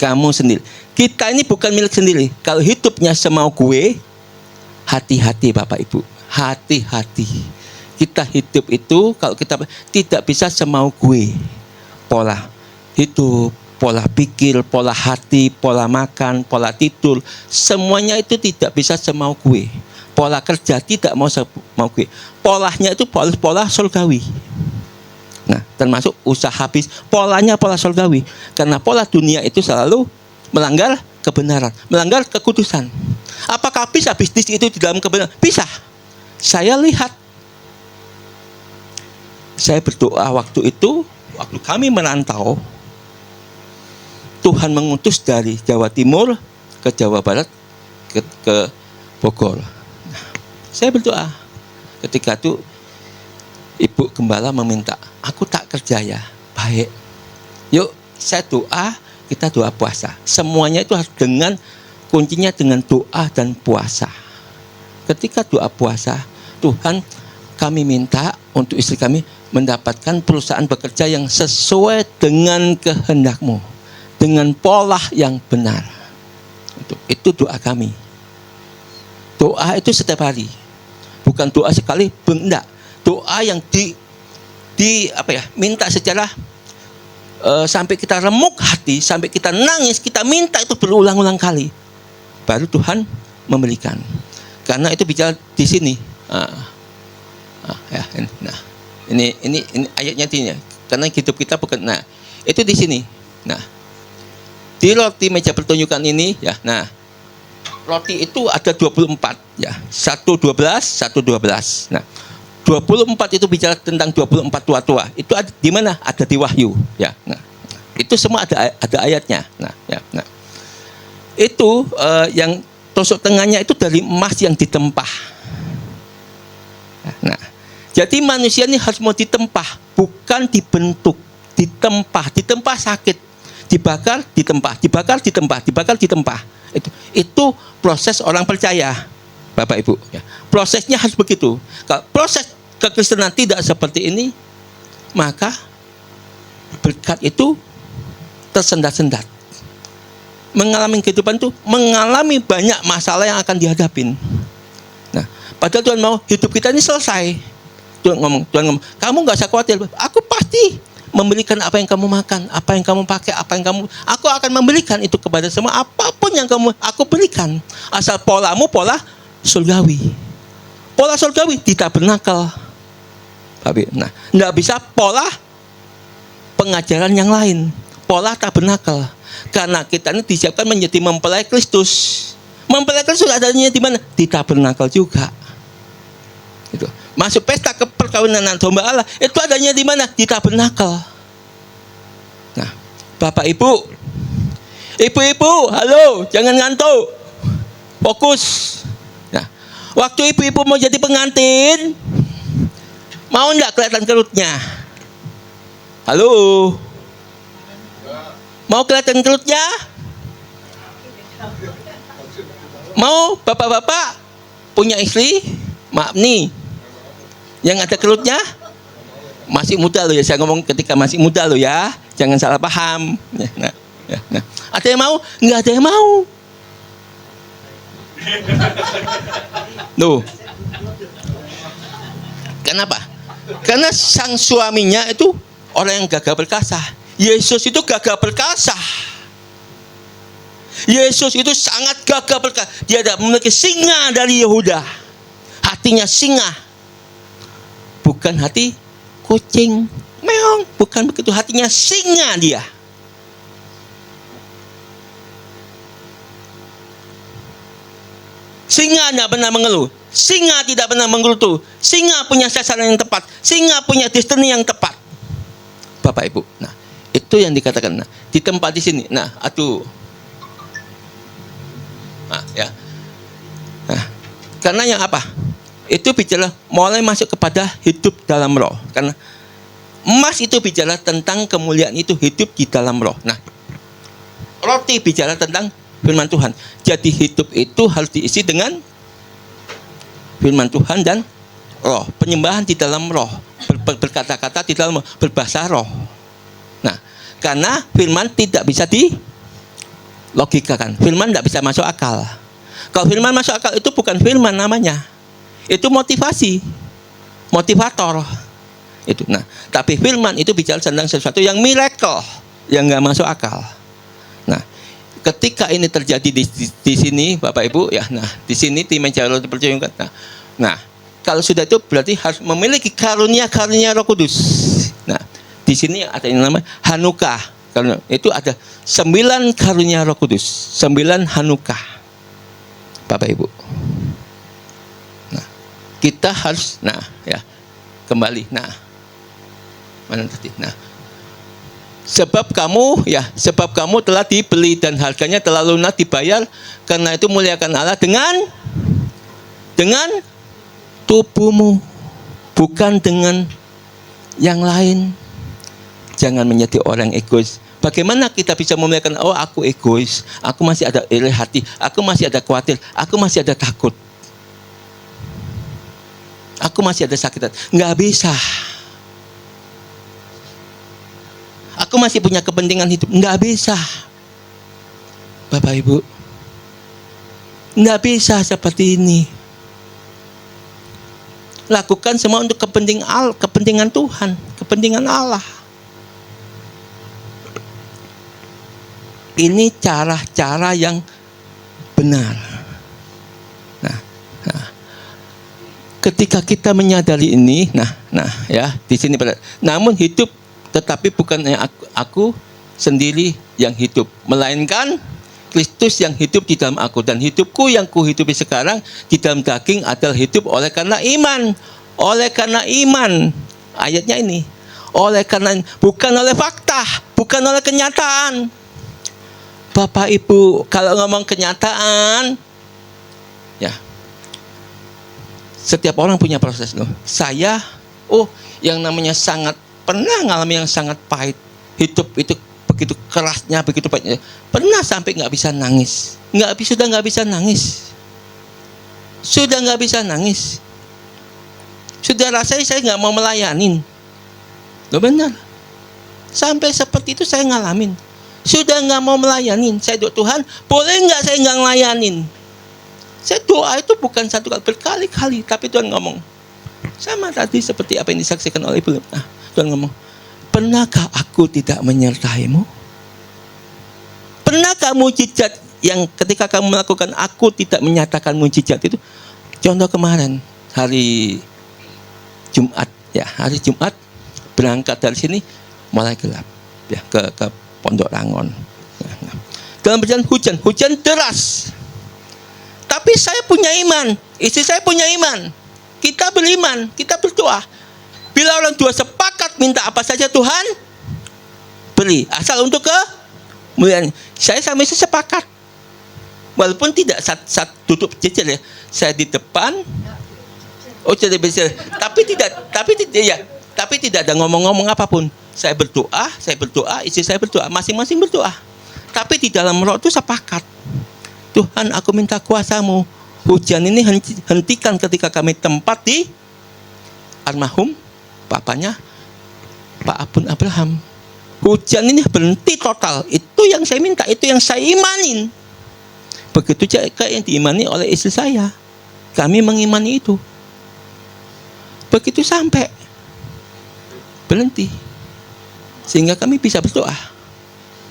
kamu sendiri. Kita ini bukan milik sendiri. Kalau hidupnya semau gue, hati-hati Bapak Ibu, hati-hati. Kita hidup itu kalau kita tidak bisa semau gue. Pola hidup, pola pikir, pola hati, pola makan, pola tidur, semuanya itu tidak bisa semau gue. Pola kerja tidak mau gue. Polanya itu pola surgawi. Nah, termasuk usaha habis, polanya pola surgawi. Karena pola dunia itu selalu melanggar kebenaran, melanggar kekudusan. Apakah bisa bisnis itu di dalam kebenaran? Bisa. Saya lihat. Saya berdoa waktu itu, waktu kami merantau, Tuhan mengutus dari Jawa Timur ke Jawa Barat ke Bogor. Nah, saya berdoa. Ketika itu Ibu Gembala meminta, aku tak kerja ya, baik. Yuk saya doa kita doa puasa. Semuanya itu harus kuncinya dengan doa dan puasa. Ketika doa puasa, Tuhan, kami minta untuk istri kami mendapatkan perusahaan bekerja yang sesuai dengan kehendak-Mu, dengan pola yang benar. Itu doa kami. Doa itu setiap hari, bukan doa sekali, enggak. Doa yang minta secara sampai kita remuk hati, sampai kita nangis, kita minta itu berulang-ulang kali, baru Tuhan memberikan. Karena itu bicara di sini. Ini ayatnya ini. Karena hidup kita bukan. Nah, itu di sini. Nah, di roti meja pertunjukan ini ya. Nah, roti itu ada 24 ya. 1:12, 1:12. Nah, 24 itu bicara tentang 24 tua-tua. Itu ada di mana? Ada di Wahyu ya. Nah, itu semua ada ayatnya. Nah, ya. Nah, itu yang tusuk tengahnya itu dari emas yang ditempah. Nah, jadi manusia ini harus mau ditempah, bukan dibentuk, ditempah sakit, dibakar, ditempah. Itu proses orang percaya, Bapak Ibu. Ya. Prosesnya harus begitu. Kalau proses kekristenan tidak seperti ini, maka berkat itu tersendat-sendat. Mengalami kehidupan itu, mengalami banyak masalah yang akan dihadapin. Nah, padahal Tuhan mau hidup kita ini selesai. Tuhan ngomong, kamu nggak usah khawatir, aku pasti memberikan apa yang kamu makan, apa yang kamu pakai, aku akan memberikan itu kepada semua, apapun yang aku berikan, asal polamu pola surgawi. Pola surgawi di tabernakel. Nah, nggak bisa pola pengajaran yang lain, pola tabernakel. Karena kita ini disiapkan menjadi mempelai Kristus. Mempelai Kristus adanya di mana? Di tabernakel juga. Itu. Masuk pesta keperkawinan domba Allah itu adanya di mana? Di tabernakel. Nah, Bapak Ibu, ibu-ibu, halo, jangan ngantuk, fokus. Nah, waktu ibu-ibu mau jadi pengantin, mau enggak kelihatan kerutnya? Halo, mau kelihatan kerutnya? Mau bapak-bapak punya istri? Maaf nih, yang ada kerutnya masih muda loh ya, saya ngomong ketika masih muda loh ya, jangan salah paham. Nah. Ada yang mau? Nggak ada yang mau. Loh, kenapa? Karena sang suaminya itu orang yang gagah perkasa. Yesus itu gagah perkasa. Yesus itu sangat gagah perkasa. Dia ada memiliki singa dari Yehuda. Hatinya singa, bukan hati kucing, meong, bukan begitu. Hatinya singa dia. Singa tidak pernah mengeluh, singa tidak pernah menggerutu, singa punya sasaran yang tepat, singa punya destiny yang tepat. Bapak Ibu, nah itu yang dikatakan. Nah, di tempat di sini, nah ya, nah, karena yang apa? Itu bicara mulai masuk kepada hidup dalam roh. Karena emas itu bicara tentang kemuliaan itu hidup di dalam roh. Nah, roti bicara tentang firman Tuhan. Jadi hidup itu harus diisi dengan firman Tuhan dan roh. Penyembahan di dalam roh. Berkata-kata di dalam roh. Berbahasa roh. Nah, karena firman tidak bisa dilogikakan. Firman tidak bisa masuk akal. Kalau firman masuk akal itu bukan firman namanya. Itu motivasi, motivator. Itu. Nah, tapi firman itu bicara tentang sesuatu yang miracle, yang nggak masuk akal. Nah, ketika ini terjadi di sini, Bapak Ibu, ya, nah di sini tim meja roh dipercayai. Nah, kalau sudah itu berarti harus memiliki karunia Roh Kudus. Nah, di sini ada yang namanya Hanukkah. Karena itu ada 9 karunia Roh Kudus, 9 Hanukkah, Bapak Ibu. Kita harus, nah ya, kembali, nah mana tadi, nah sebab kamu telah dibeli dan harganya telah lunas dibayar, karena itu muliakan Allah dengan tubuhmu, bukan dengan yang lain. Jangan menjadi orang egois. Bagaimana kita bisa memuliakan, oh aku egois, aku masih ada iri hati, aku masih ada khawatir, aku masih ada takut, aku masih ada sakit hati. Nggak bisa. Aku masih punya kepentingan hidup. Nggak bisa. Bapak Ibu, nggak bisa seperti ini. Lakukan semua untuk kepentingan Tuhan, kepentingan Allah. Ini cara-cara yang benar. Nah, ketika kita menyadari ini, ya di sini. Namun hidup tetapi bukan aku sendiri yang hidup, melainkan Kristus yang hidup di dalam aku, dan hidupku yang kuhidupi sekarang di dalam daging adalah hidup oleh karena iman. Oleh karena iman. Ayatnya ini. Oleh karena, bukan oleh fakta, bukan oleh kenyataan. Bapak Ibu, kalau ngomong kenyataan, ya, setiap orang punya proses loh. Saya, yang namanya pernah ngalami yang sangat pahit. Hidup itu begitu kerasnya, begitu pahitnya. Pernah sampai nggak bisa nangis. Sudah nggak bisa nangis. Sudah nggak bisa nangis. Sudah rasanya saya nggak mau melayanin. Loh benar. Sampai seperti itu saya ngalamin. Sudah nggak mau melayanin. Saya doa, Tuhan, boleh nggak saya nggak ngelayanin? Saya doa itu bukan satu kali, berkali-kali. Tapi Tuhan ngomong. Sama tadi seperti apa yang disaksikan oleh Ibu. Tuhan ngomong, pernahkah aku tidak menyertaimu? Pernahkah mujizat yang ketika kamu melakukan aku tidak menyatakan mujizat itu? Contoh kemarin, hari Jumat, ya, hari Jumat berangkat dari sini mulai gelap, ya, ke Pondok Rangon. Dalam perjalanan hujan deras. Tapi saya punya iman, istri saya punya iman. Kita beriman, kita berdoa. Bila orang tua sepakat minta apa saja Tuhan beri, asal untuk kemuliaan. Saya sama istri sepakat. Walaupun tidak saat duduk jejer ya, saya di depan. Tapi tidak ada ngomong-ngomong apapun. Saya berdoa, istri saya berdoa, masing-masing berdoa. Tapi di dalam roh itu sepakat. Tuhan, aku minta kuasa-Mu. Hujan ini hentikan ketika kami tempat di almarhum papanya Pak Abun Abraham. Hujan ini berhenti total. Itu yang saya minta, itu yang saya imanin. Begitu juga yang diimani oleh istri saya. Kami mengimani itu. Begitu sampai berhenti. Sehingga kami bisa berdoa.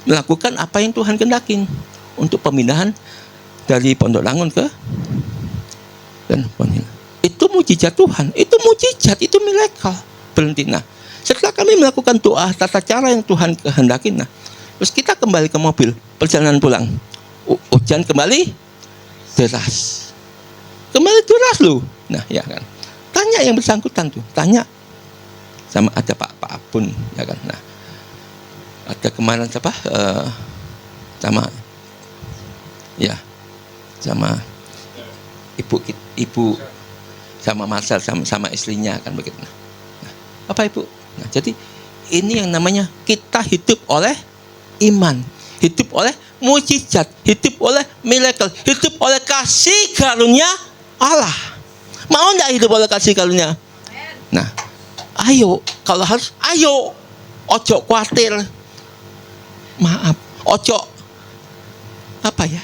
Melakukan apa yang Tuhan kehendakin. Untuk pemindahan dari Pondok Rangon ke dan itu mujizat Tuhan, itu mujizat, itu miracle. Berhenti. Nah, setelah kami melakukan doa tata cara yang Tuhan kehendakin, terus kita kembali ke mobil, perjalanan pulang. Hujan kembali deras. Kembali deras loh. Nah, ya kan. Tanya yang bersangkutan tuh, tanya sama ada Pak Abun, ya kan. Nah, ada kemarin siapa? Sama ibu sama Marcel sama istrinya kan begitu. Nah, apa Ibu? Nah, jadi ini yang namanya kita hidup oleh iman, hidup oleh mujizat, hidup oleh miracle, hidup oleh kasih karunia Allah. Mau enggak hidup oleh kasih karunia? Nah, ayo, kalau harus ayo. Ojo khawatir. Maaf, ojo apa ya?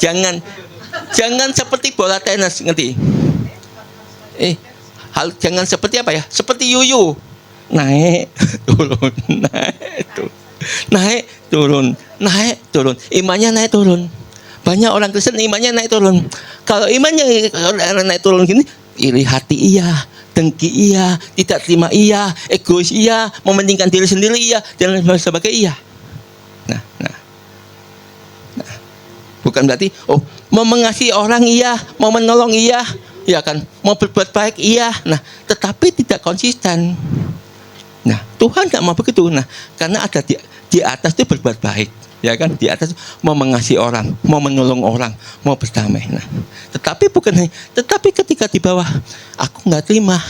Jangan seperti bola tenis, ngerti? Jangan seperti apa ya? Seperti yuyu. Naik, turun, naik, turun. Imannya naik turun. Banyak orang Kristen imannya naik turun. Kalau imannya naik turun gini, iri hati iya, dengki iya, tidak terima iya, egois iya, mementingkan diri sendiri iya, dan sebagainya iya. Nah. Bukan berarti mau mengasihi orang iya, mau menolong iya, ya kan, mau berbuat baik iya. Nah, tetapi tidak konsisten. Nah, Tuhan tidak mau begitu. Nah, karena ada di atas itu berbuat baik, ya kan, di atas mau mengasihi orang, mau menolong orang, mau berdamai. Nah, tetapi ketika di bawah aku nggak terima,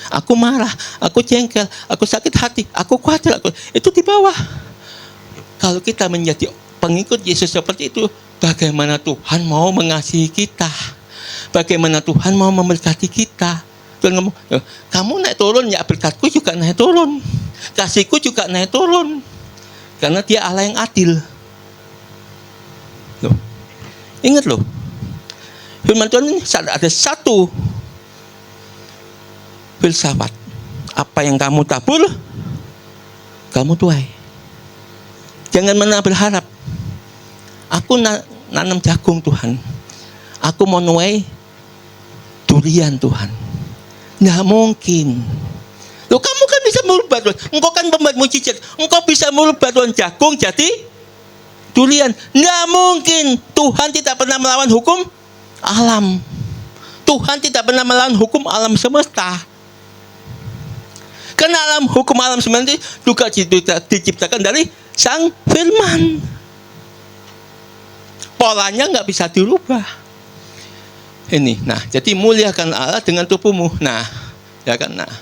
aku marah, aku jengkel, aku sakit hati, aku khawatir, itu di bawah. Kalau kita menjadi pengikut Yesus seperti itu, bagaimana Tuhan mau mengasihi kita? Bagaimana Tuhan mau memberkati kita? Tuhan ngomong, kamu naik turun, ya berkatku juga naik turun, kasihku juga naik turun, karena Dia Allah yang adil. Loh, ingat loh, firman Tuhan ini ada satu filsafat. Apa yang kamu tabur, kamu tuai. Jangan pernah berharap, aku nanam jagung Tuhan, aku mau nuai durian Tuhan. Nggak mungkin. Loh, kamu kan bisa merubah Tuhan. Engkau kan pembuat mujizat. Engkau bisa merubah Tuhan jagung jadi durian. Nggak mungkin. Tuhan tidak pernah melawan hukum alam. Tuhan tidak pernah melawan hukum alam semesta. Karena hukum alam semesta juga diciptakan dari Sang Firman. Polanya nggak bisa dirubah. Ini, nah, jadi muliakan Allah dengan tubuhmu. Nah, ya kan, nah.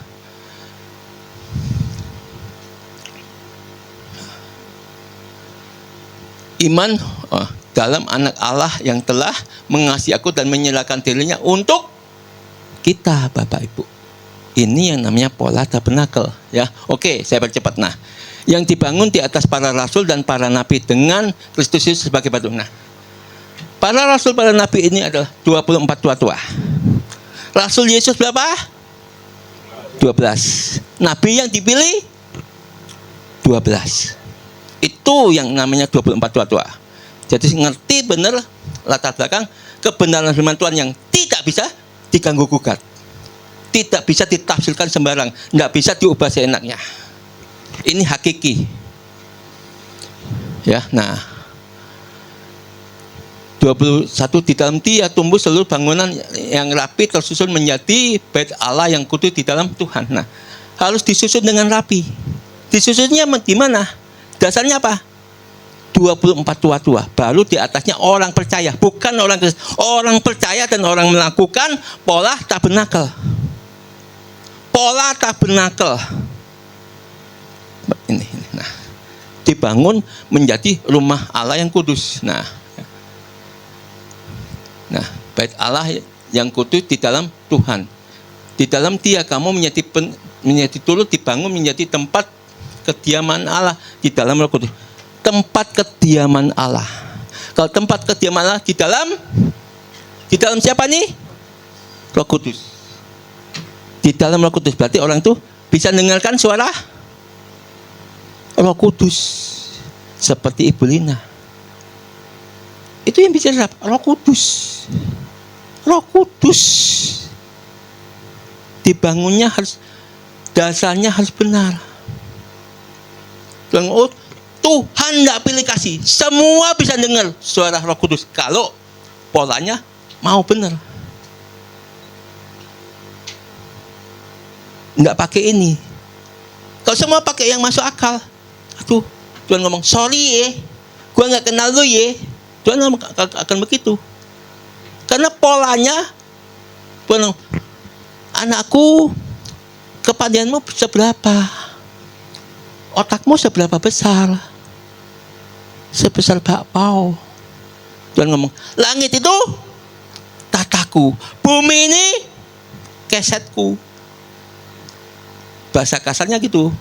Iman dalam anak Allah yang telah mengasihi aku dan menyerahkan dirinya untuk kita, Bapak Ibu. Ini yang namanya pola tabernakel, ya. Oke, saya percepat. Nah, yang dibangun di atas para rasul dan para nabi dengan Kristus Yesus sebagai batu. Nah, para rasul, para nabi ini adalah 24 tua-tua. Rasul Yesus berapa? 12. Nabi yang dipilih 12. Itu yang namanya 24 tua-tua. Jadi ngerti benar latar belakang kebenaran firman Tuhan yang tidak bisa diganggu gugat. Tidak bisa ditafsirkan sembarang, tidak bisa diubah seenaknya. Ini hakiki. Ya, nah, 21, di dalam Dia tumbuh seluruh bangunan yang rapi tersusun menjadi bait Allah yang kudus di dalam Tuhan. Nah, harus disusun dengan rapi. Disusunnya di mana? Dasarnya apa? 24 tua-tua. Baru di atasnya orang percaya, bukan orang Kristen. Orang percaya dan orang melakukan pola tabernakel. Pola tabernakel. Ini. Nah, dibangun menjadi rumah Allah yang kudus. Nah, bait Allah yang kudus di dalam Tuhan. Di dalam Dia kamu menjadi turut dibangun menjadi tempat kediaman Allah di dalam Roh Kudus. Tempat kediaman Allah. Kalau tempat kediaman Allah di dalam siapa nih? Roh Kudus. Di dalam Roh Kudus berarti orang itu bisa dengarkan suara Roh Kudus seperti Ibu Lina. Itu yang bicara Roh Kudus. Roh Kudus. Dibangunnya harus, dasarnya harus benar. Tuhan tidak pilih kasih. Semua bisa dengar suara Roh Kudus kalau polanya mau benar. Tidak pakai ini. Kalau semua pakai yang masuk akal, aduh, Tuhan ngomong sorry ya, gua nggak kenal lu ya. Tuhan akan begitu. Karena polanya, Tuhan, anakku, kepadaanmu seberapa? Otakmu seberapa besar? Sebesar bakpao. Tuhan ngomong, langit itu tataku, bumi ini kesetku. Bahasa kasarnya gitu.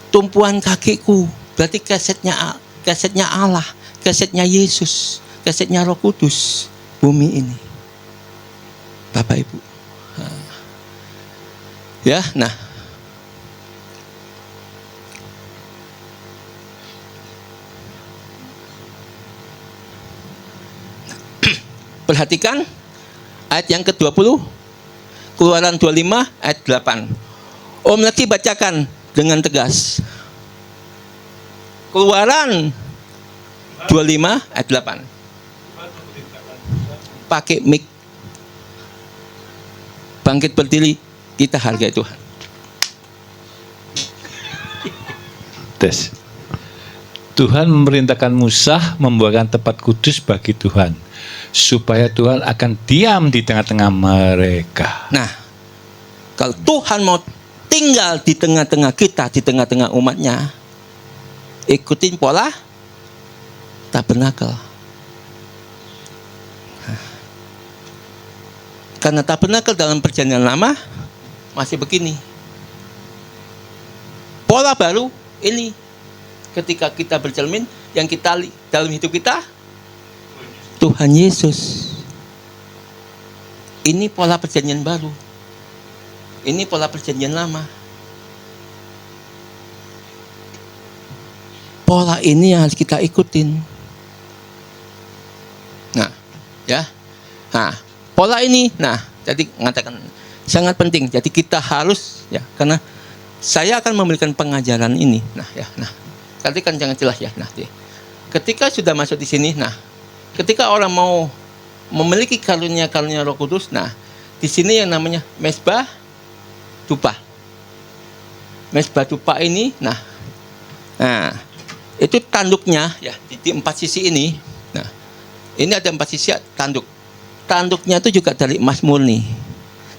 Tumpuan kakiku, berarti kesetnya Allah, kesetnya Yesus, kesetnya Roh Kudus, bumi ini. Bapak Ibu. Ya, nah. Perhatikan ayat yang ke-20, Keluaran 25 ayat 8. Om Laki bacakan dengan tegas. Keluaran 25 ayat 8. Pakai mic. Bangkit berdiri, kita hargai Tuhan. Tes. Tuhan memerintahkan Musa membuatkan tempat kudus bagi Tuhan, supaya Tuhan akan diam di tengah-tengah mereka. Nah, Kalau Tuhan mau tinggal di tengah-tengah kita, di tengah-tengah umatnya, ikutin pola tabernakel. Karena tabernakel dalam perjanjian lama masih begini. Pola baru ini ketika kita bercermin, yang kita dalam hidup kita Tuhan Yesus. Ini pola perjanjian baru. Ini pola perjanjian lama. Pola ini yang harus kita ikutin. Nah, ya. Nah, pola ini, nah, jadi mengatakan sangat penting. Jadi kita harus, ya, karena saya akan memberikan pengajaran ini. Nah, ya, nah, tadi kan jangan jelas ya. Nah, ketika sudah masuk di sini, nah, ketika orang mau memiliki karunia-karunia Roh Kudus, nah, di sini yang namanya mesbah tupa. Mesbah tupa ini, nah, itu tanduknya, ya, di 4 sisi ini. Nah, ini ada 4 sisi tanduk. Tanduknya itu juga dari emas murni.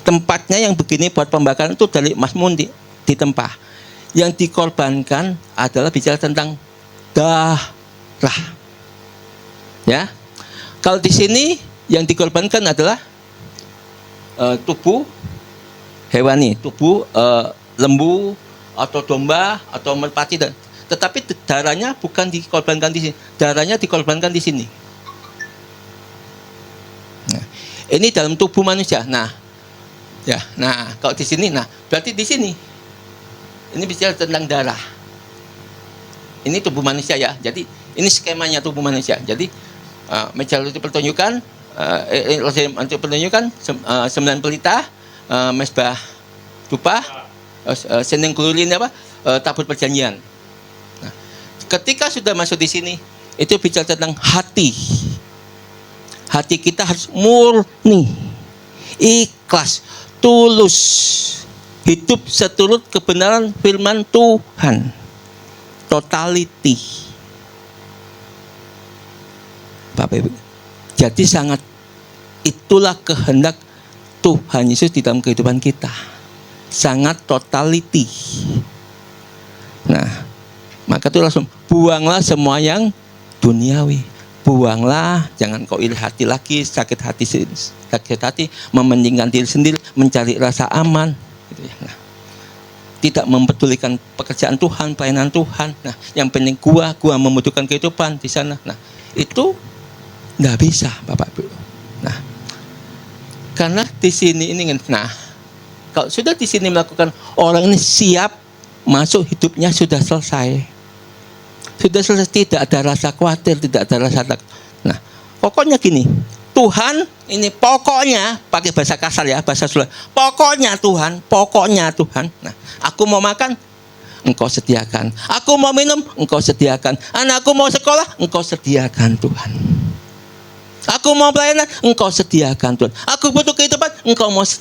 Tempatnya yang begini buat pembakaran itu dari emas murni ditempah. Yang dikorbankan adalah bicara tentang darah. Ya, kalau di sini yang dikorbankan adalah tubuh hewani, tubuh lembu atau domba atau merpati, tetapi darahnya bukan dikorbankan di sini, darahnya dikorbankan di sini. Nah, ini dalam tubuh manusia. Nah, ya, nah kalau di sini, nah berarti di sini ini bicara tentang darah. Ini tubuh manusia ya. Jadi ini skemanya tubuh manusia. Jadi meja itu pertunjukan, untuk pertunjukan 9 pelita, mesbah tupa, sendeng kululin apa, tabut perjanjian. Nah, ketika sudah masuk di sini, itu bicara tentang hati. Hati kita harus murni, ikhlas, tulus, hidup seturut kebenaran firman Tuhan, totality. Bapak Ibu, jadi sangat itulah kehendak Tuhan Yesus di dalam kehidupan kita, sangat totality. Nah, maka itu langsung buanglah semua yang duniawi, buanglah, jangan kau iri hati lagi, sakit hati, mementingkan diri sendiri, mencari rasa aman, gitu ya. Nah, tidak mempedulikan pekerjaan Tuhan, pelayanan Tuhan. Nah, yang penting gua membutuhkan kehidupan di sana. Nah, itu nggak bisa, Bapak Ibu. Nah, karena di sini ini, nah, kalau sudah di sini melakukan, orang ini siap masuk, hidupnya sudah selesai. Sudah selesai, tidak ada rasa khawatir, tidak ada rasa takut. Nah, pokoknya gini, Tuhan ini pokoknya, pakai bahasa kasar ya, bahasa Sunda. Pokoknya Tuhan. Nah, aku mau makan, Engkau sediakan. Aku mau minum, Engkau sediakan. Anakku mau sekolah, Engkau sediakan Tuhan. Aku mau pelayanan, Engkau sediakan Tuhan. Aku butuh kehidupan,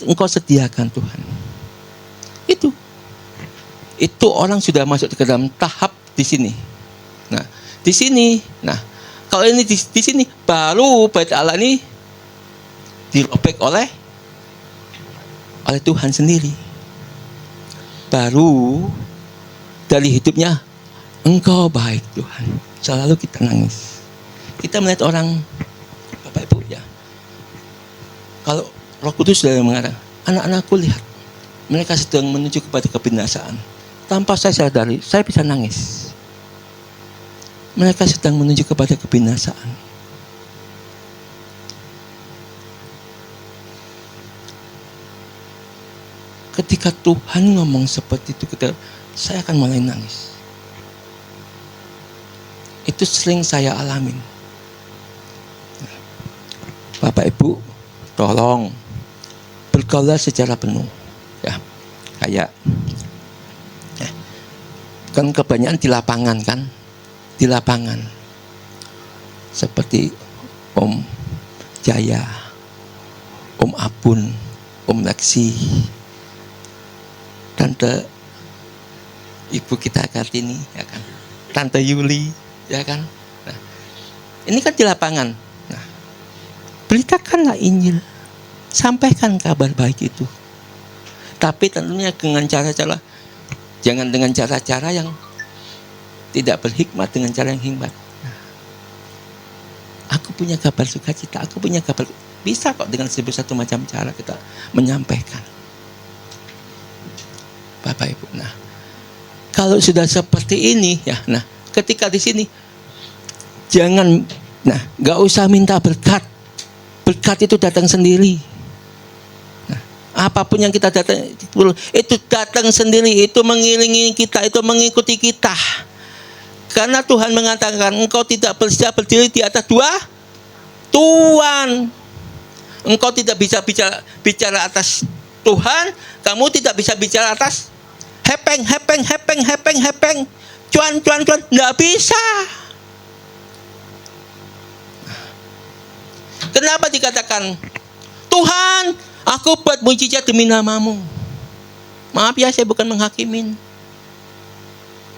Engkau sediakan Tuhan. Itu orang sudah masuk ke dalam tahap di sini. Nah, di sini, nah, kalau ini di sini baru bait Allah ini dirobek oleh Tuhan sendiri. Baru dari hidupnya, Engkau baik Tuhan. Selalu kita nangis. Kita melihat orang, Bapak Ibu ya, kalau Roh Kudus sudah mengatakan, anak-anakku lihat, mereka sedang menuju kepada kebinasaan. Tanpa saya sadari, saya bisa nangis. Mereka sedang menuju kepada kebinasaan. Ketika Tuhan ngomong seperti itu, saya akan mulai nangis. Itu sering saya alamin. Bapak Ibu, tolong bergaullah secara penuh, ya. Kayak, ya, kan kebanyakan di lapangan kan, di lapangan, seperti Om Jaya, Om Abun, Om Leksi, Tante Ibu kita Kartini, ya kan, Tante Yuli, ya kan. Nah, ini kan di lapangan. Nah, beritakanlah Injil, sampaikan kabar baik itu. Tetapi tentunya dengan cara-cara, jangan dengan cara-cara yang tidak berhikmat, dengan cara yang hikmat. Aku punya kabar sukacita, aku punya kabar, bisa kok dengan satu macam cara kita menyampaikan. Bapak Ibu, nah kalau sudah seperti ini ya, nah ketika di sini jangan, nah nggak usah minta berkat, berkat itu datang sendiri. Nah, apapun yang kita datang itu datang sendiri, itu mengiringi kita, itu mengikuti kita. Karena Tuhan mengatakan engkau tidak bisa berdiri di atas dua Tuhan. Engkau tidak bisa bicara atas Tuhan, kamu tidak bisa bicara atas hepeng, cuan, nggak bisa. Kenapa dikatakan Tuhan, aku buat mujizat demi namamu? Maaf ya, saya bukan menghakimin.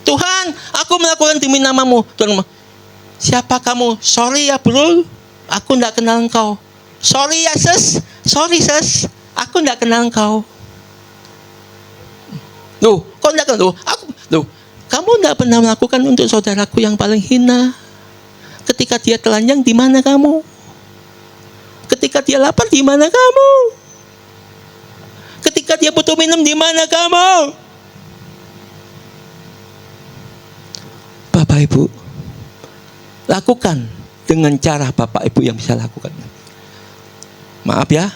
Tuhan, aku melakukan demi namamu. Tuhan, siapa kamu? Sorry ya bro, aku tidak kenal engkau. Sorry ya sis, aku tidak kenal engkau. Loh, kok tidak kenal? Loh, kamu tidak pernah melakukan untuk saudaraku yang paling hina. Ketika dia telanjang, di mana kamu? Ketika dia lapar, di mana kamu? Ketika dia butuh minum, di mana kamu? Bapak Ibu, lakukan dengan cara Bapak Ibu yang bisa lakukan. Maaf ya,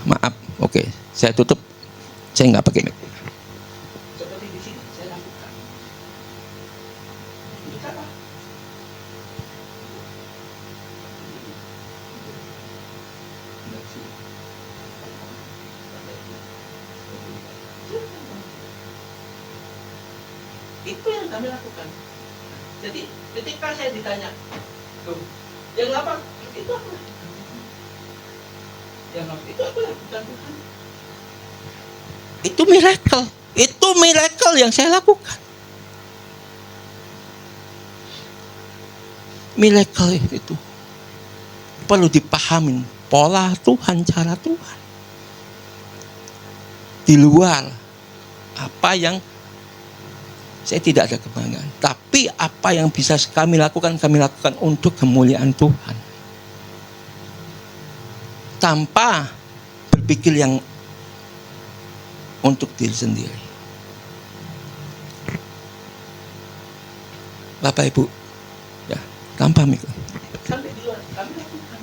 maaf. Oke, saya tutup. Saya nggak pakai mic. Seperti di sini saya lakukan. Bicara. Itu yang kami lakukan. Jadi ketika saya ditanya, yang lapar itu apa? Yang lapar itu apa? Bukan Tuhan. Itu miracle yang saya lakukan. Miracle itu perlu dipahamin, pola Tuhan, cara Tuhan. Di luar apa yang saya tidak ada kebanggaan, tapi apa yang bisa kami lakukan untuk kemuliaan Tuhan. Tanpa berpikir yang untuk diri sendiri. Bapak Ibu, ya, tanpa mikir. Sampai di luar, kami lakukan.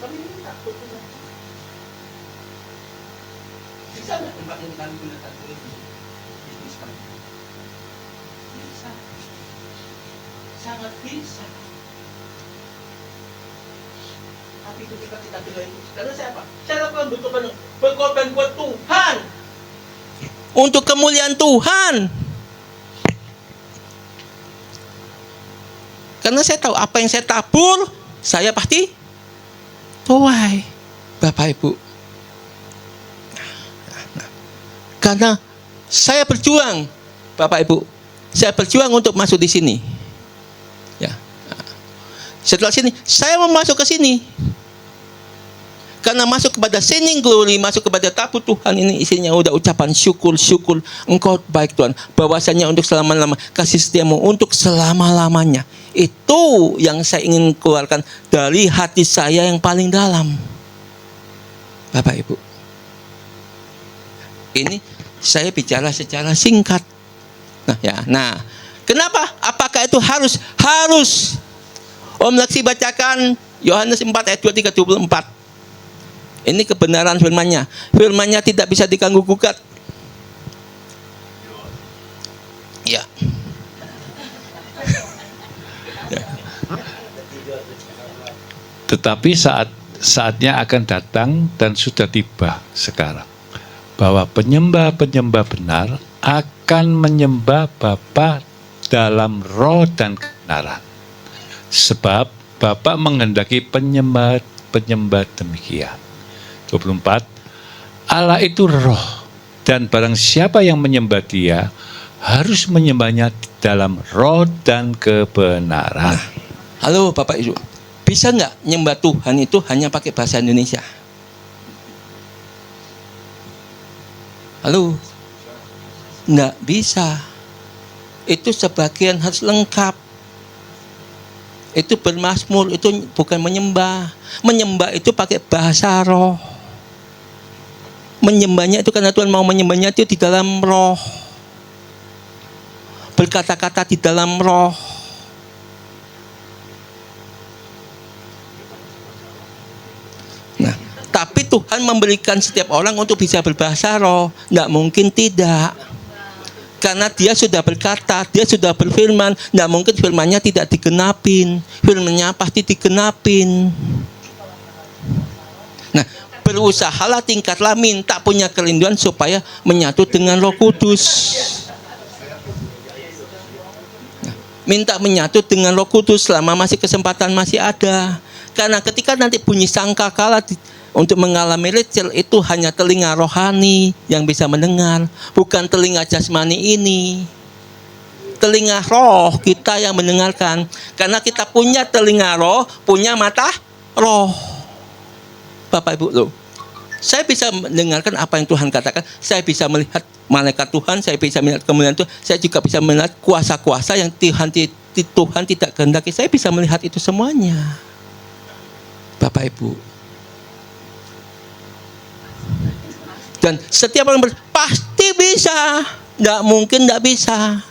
Kami minta Tuhan. Bisa nggak tempat yang kami gunakan ini? Bisnis kami. Bisa. Sangat bisa. Tapi ketika kita bilang itu, karena saya apa? Saya lakukan berkorban buat Tuhan. Untuk kemuliaan Tuhan. Karena saya tahu apa yang saya tabur, saya pasti tuai. Bapak Ibu. Karena saya berjuang, Bapak Ibu. Saya berjuang untuk masuk di sini. Ya. Setelah sini, saya mau masuk ke sini. Karena masuk kepada singing glory, masuk kepada tabut Tuhan, ini isinya udah ucapan syukur, engkau baik Tuhan. Bahwasanya untuk selama-lamanya, kasih setiamu untuk selama-lamanya. Itu yang saya ingin keluarkan dari hati saya yang paling dalam. Bapak Ibu. Ini saya bicara secara singkat. Nah, kenapa? Apakah itu harus? Om Laksi bacakan Yohanes 4 ayat 23-24. Ini kebenaran firman-Nya. Firman-Nya tidak bisa diganggu gugat. Ya. Tetapi saatnya akan datang dan sudah tiba sekarang, bahwa penyembah-penyembah benar akan menyembah Bapa dalam roh dan kebenaran. Sebab Bapa menghendaki penyembah demikian. 24. Allah itu roh, dan barang siapa yang menyembah Dia harus menyembahnya dalam roh dan kebenaran. Halo Bapak Ibu, bisa nggak nyembah Tuhan itu hanya pakai bahasa Indonesia? Halo? Nggak bisa. Itu sebagian harus lengkap. Itu bermazmur, itu bukan menyembah. Menyembah itu pakai bahasa roh. Menyembahnya itu karena Tuhan mau menyembahnya itu di dalam roh. Berkata-kata di dalam roh. Nah, tapi Tuhan memberikan setiap orang untuk bisa berbahasa roh. Nggak mungkin tidak. Karena dia sudah berkata, dia sudah berfirman. Nggak mungkin firmannya tidak digenapin. Firmannya pasti digenapin. Nah, berusahalah, tingkatlah, minta punya kerinduan supaya menyatu dengan Roh Kudus. Nah, minta menyatu dengan Roh Kudus selama masih kesempatan masih ada. Karena ketika nanti bunyi sangkakala untuk mengalami Rachel itu hanya telinga rohani yang bisa mendengar, bukan telinga jasmani ini. Telinga roh kita yang mendengarkan. Karena kita punya telinga roh, punya mata roh. Bapak Ibu loh, saya bisa mendengarkan apa yang Tuhan katakan. Saya bisa melihat malaikat Tuhan, saya bisa melihat kemuliaan Tuhan. Saya juga bisa melihat kuasa-kuasa yang Tuhan tidak kehendaki. Saya bisa melihat itu semuanya. Bapak Ibu. Dan setiap orang pasti bisa, nggak mungkin nggak bisa.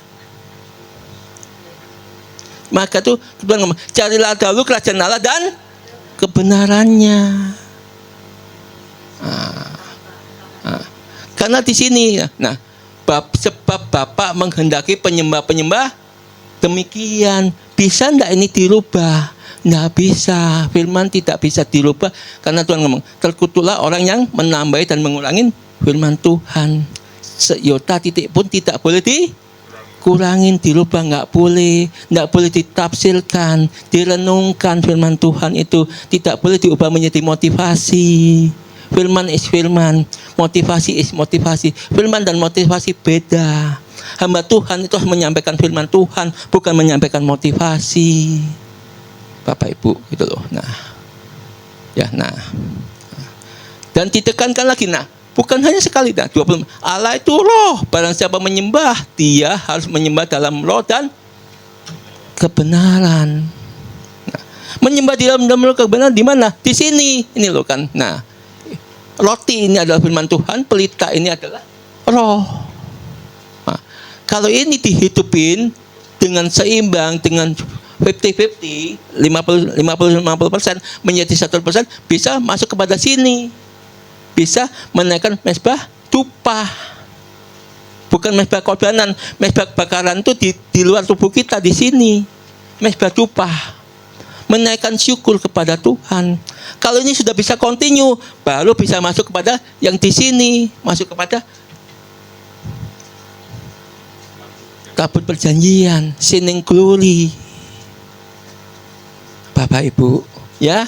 Maka tuh Tuhan ngomong, carilah dahulu kerajaan Allah dan kebenarannya. Karena di sini, nah, sebab Bapak menghendaki penyembah-penyembah demikian. Bisa nggak ini dirubah? Nggak bisa, firman tidak bisa dirubah. Karena Tuhan ngomong, terkutuklah orang yang menambahi dan mengurangi firman Tuhan. Seiota titik pun tidak boleh dikurangin, dirubah, nggak boleh ditafsirkan, direnungkan. Firman Tuhan itu tidak boleh diubah menjadi motivasi. Firman is firman, motivasi is motivasi. Firman dan motivasi beda. Hamba Tuhan itu harus menyampaikan firman Tuhan, bukan menyampaikan motivasi. Bapak Ibu gitu loh. Nah. Ya, nah. Dan ditekankan lagi, nah, bukan hanya sekali, nah, 20. Allah itu roh, barang siapa menyembah, dia harus menyembah dalam roh dan kebenaran. Nah, menyembah di dalam roh kebenaran di mana? Di sini. Ini loh kan. Nah, roti ini adalah firman Tuhan, pelita ini adalah roh. Nah, kalau ini dihidupin dengan seimbang, dengan 50-50, 50% menjadi 100%, bisa masuk kepada sini. Bisa menaikkan mezbah tumpah. Bukan mezbah korbanan, mezbah bakaran itu di luar tubuh kita, di sini. Mezbah tumpah. Menaikkan syukur kepada Tuhan. Kalau ini sudah bisa continue, baru bisa masuk kepada yang di sini, masuk kepada tabut perjanjian, shining glory. Bapak Ibu, ya.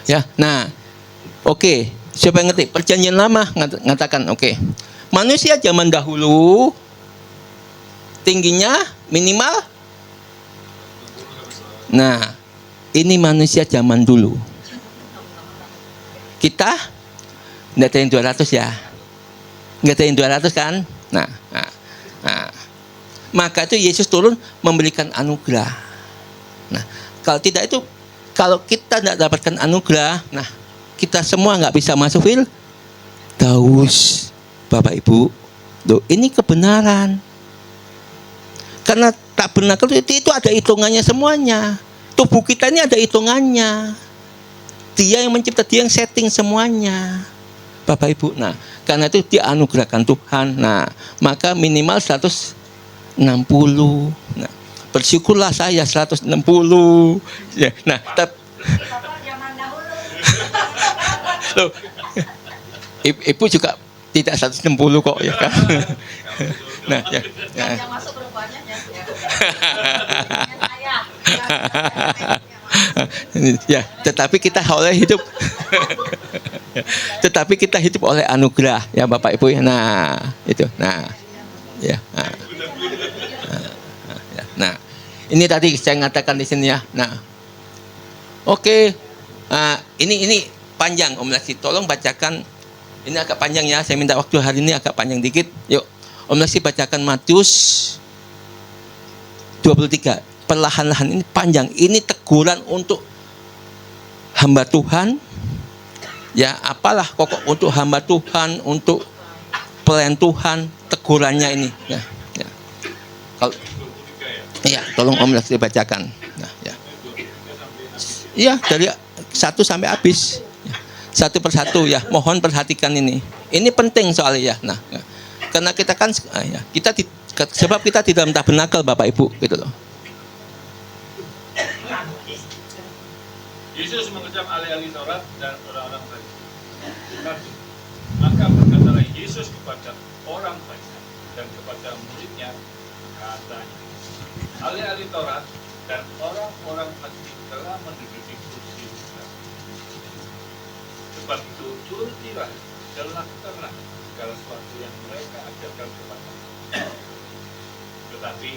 Ya, nah, oke. Siapa yang ngerti? Perjanjian lama ngatakan, oke. Manusia zaman dahulu tingginya minimal. Nah, ini manusia zaman dulu. Kita nggak ada yang 200 ya, nggak ada yang 200 kan? Nah. Maka itu Yesus turun memberikan anugerah. Nah, kalau tidak itu, kalau kita tidak dapatkan anugerah, nah, kita semua nggak bisa masuk Firdaus. Bapak Ibu, loh, ini kebenaran. Karena tak benar itu ada hitungannya semuanya. Tubuh kita ini ada hitungannya. Dia yang mencipta, dia yang setting semuanya. Bapak Ibu, nah, karena itu dia anugerahkan Tuhan. Nah, maka minimal 160. Nah, bersyukurlah saya 160. Ya, nah, loh, ibu juga tidak 160 kok ya kan. Nah, ya. Yang masuk rupanya ya. Ya, tetapi kita oleh hidup Tetapi kita hidup oleh anugerah ya Bapak Ibu ya. Nah, itu. Nah, ya. Nah, ini tadi saya ngatakan di sini ya. Nah, oke. Ini panjang Om Lesti. Tolong bacakan. Ini agak panjang ya. Saya minta waktu hari ini agak panjang dikit. Yuk, Om Lesti bacakan Matius 23. Perlahan-lahan ini panjang. Ini teguran untuk hamba Tuhan. Ya, apalah pokok untuk hamba Tuhan, untuk pelayan Tuhan, tegurannya ini. Ya, ya. Kalau, ya, tolong Om Lesti bacakan. Nah, ya. Iya, dari 1 sampai habis. Ya. Satu persatu ya, mohon perhatikan ini. Ini penting soalnya ya. Nah, ya. Karena kita kan, ya, sebab kita di dalam tabernakel Bapak Ibu, gitu loh. Yesus mengecam alih-alih Taurat dan orang-orang Farisi. Maka berkatalah Yesus kepada orang Farisi dan kepada muridnya, katanya, alih-alih Taurat dan orang-orang Farisi telah menduduki kursi besar. Sebab itu turutilah dan lakukanlah segala sesuatu yang mereka ajarkan kepada. Tetapi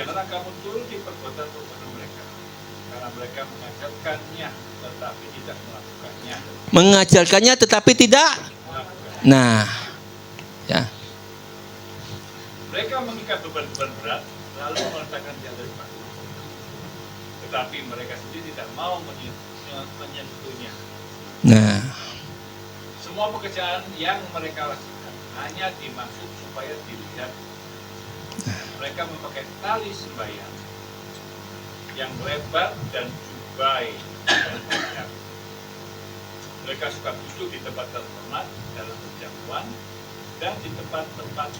janganlah kamu turuti perbuatan-perbuatan mereka, karena mereka mengajarkannya tetapi tidak melakukannya. Mengajarkannya tetapi tidak. Nah, ya. Mereka mengikat beban-beban berat lalu meletakkan di atas batu. Tetapi mereka sendiri tidak mau menyentuhnya. Nah, Semua pekerjaan yang mereka lakukan hanya dimaksud supaya dilihat. Mereka memakai tali sembahyang yang lebar dan jubai dan panjang. Mereka suka duduk di tempat terhormat dalam perjamuan dan di tempat-tempat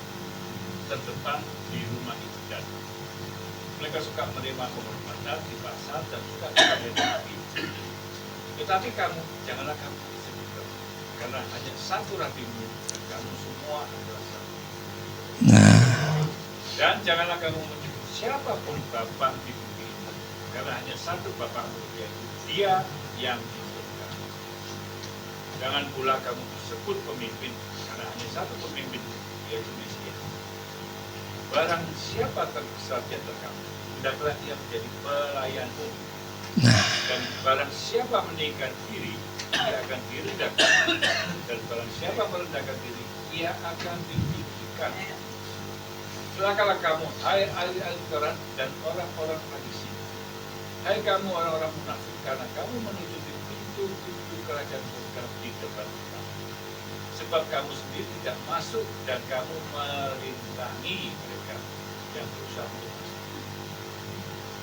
terdepan di rumah ibadat. Mereka suka menerima penghormatan di pasar dan suka dilayani. Tetapi kamu, janganlah kamu disebutkan, karena hanya satu rabimu dan kamu semua adalah satu. nah, Dan janganlah kamu menyebut siapapun Bapa di bumi ini, karena hanya satu Bapakmu, yaitu Dia yang di surga. Jangan pula kamu disebut pemimpin, karena hanya satu pemimpin, yaitu Mesias. Barang siapa terbesar di antara kamu, hendaklah ia menjadi pelayanmu. Dan barang siapa meninggikan diri, ia akan direndahkan. Dan barang siapa merendahkan diri, ia akan ditinggikan. Celakalah kamu, hai ahli-ahli Taurat dan orang-orang Farisi. Hai kamu orang-orang munafik, karena kamu menutupi pintu-pintu kerajaan surga di depan kamu. Sebab kamu sendiri tidak masuk dan kamu merintangi mereka yang berusaha untuk masuk.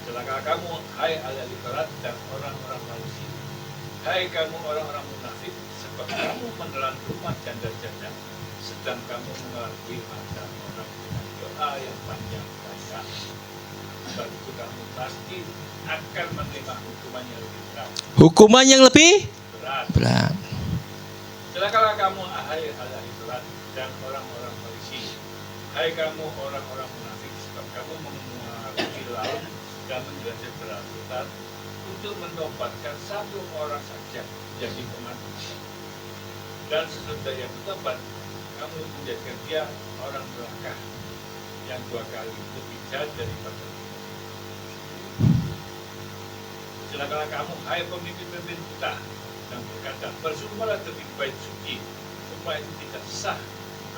Celakalah kamu, hai ahli-ahli Taurat dan orang-orang Farisi. Hai kamu orang-orang munafik, sebab kamu menelan rumah janda-janda, sedang kamu mengalami mata orang dengan doa yang panjang kaya. Sebab itu kamu pasti akan menerima hukuman yang lebih berat. hukuman yang lebih berat. berat. Celakalah kamu, hai ahli Taurat dan orang-orang Farisi. Hai kamu orang-orang munafik, sebab kamu mengarungi laut dan menjelajah beraturan untuk menobatkan satu orang saja menjadi pemandu. Dan sesudah yang bertobat, kamu menjadikan dia orang neraka yang 2 kali lebih jahat daripada itu. Celakalah kamu, hai pemimpin-pemimpin kita, yang berkata, bersumpahlah demi bait suci, sumpah itu tidak sah,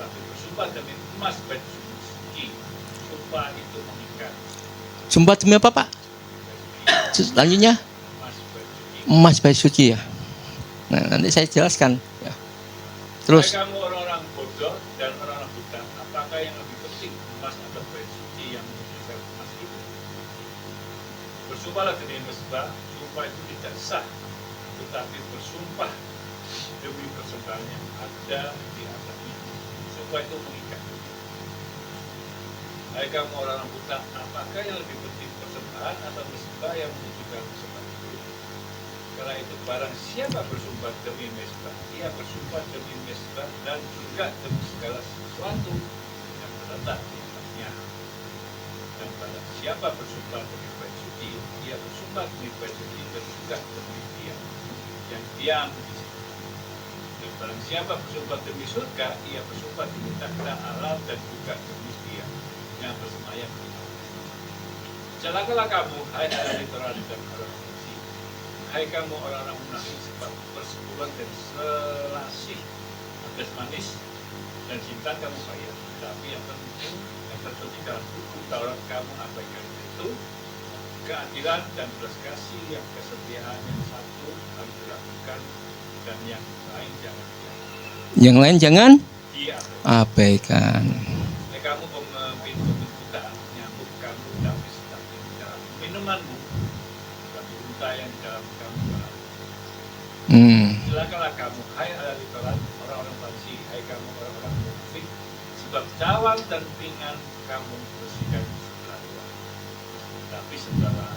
tapi bersumpah demi emas bait suci, sumpah itu mengikat. Sumpah demi apa Pak? Selanjutnya Emas bait suci. emas bait suci ya. Nah, nanti saya jelaskan. Ya. Terus. Hai kamu orang-orang bodoh dan orang-orang buta, apakah yang lebih penting, emas atau bait suci yang menunjukkan emas itu? Bersumpahlah demi mesbah, sumpah itu tidak sah, tetapi bersumpah demi persembahan yang ada di atasnya, sumpah itu mengikat. Hai kamu orang-orang buta, apakah yang lebih penting, persembahan atau mesbah yang menunjukkan persembahan itu? Karena itu barang siapa bersumpah demi mesbah, ia bersumpah demi mesbah dan juga demi segala sesuatu yang terletak di atasnya. Dan barang siapa bersumpah demi bait suci, ia bersumpah demi bait suci dan juga demi dia yang diam di situ. Barang siapa bersumpah demi surga, ia bersumpah demi takhta Allah dan juga demi Dia yang bersemayam di dalam. Celakalah kamu, hai ahli Taurat dan orang Farisi, hai kamu orang-orang munafik, sebab persepuluhan dan selasih pedas manis dan cinta kamu bayar. Tapi yang terpenting dalam buku Taurat kamu abaikan, itu keadilan dan belas kasih, yang kesetiaan yang satu harus dilakukan, dan yang lain jangan diabaikan. Yang lain jangan Diabaikan. abaikan. Kamu pemimpin buta, nyambut kamu tapi di dalam minumanmu, tapi buta yang di dalam kamu. Celakalah kamu, hai ahli Taurat, orang-orang Farisi, hai kamu orang-orang munafik, sebab cawang dan pinggan kamu bersihkan sebelah luar, tapi sebelah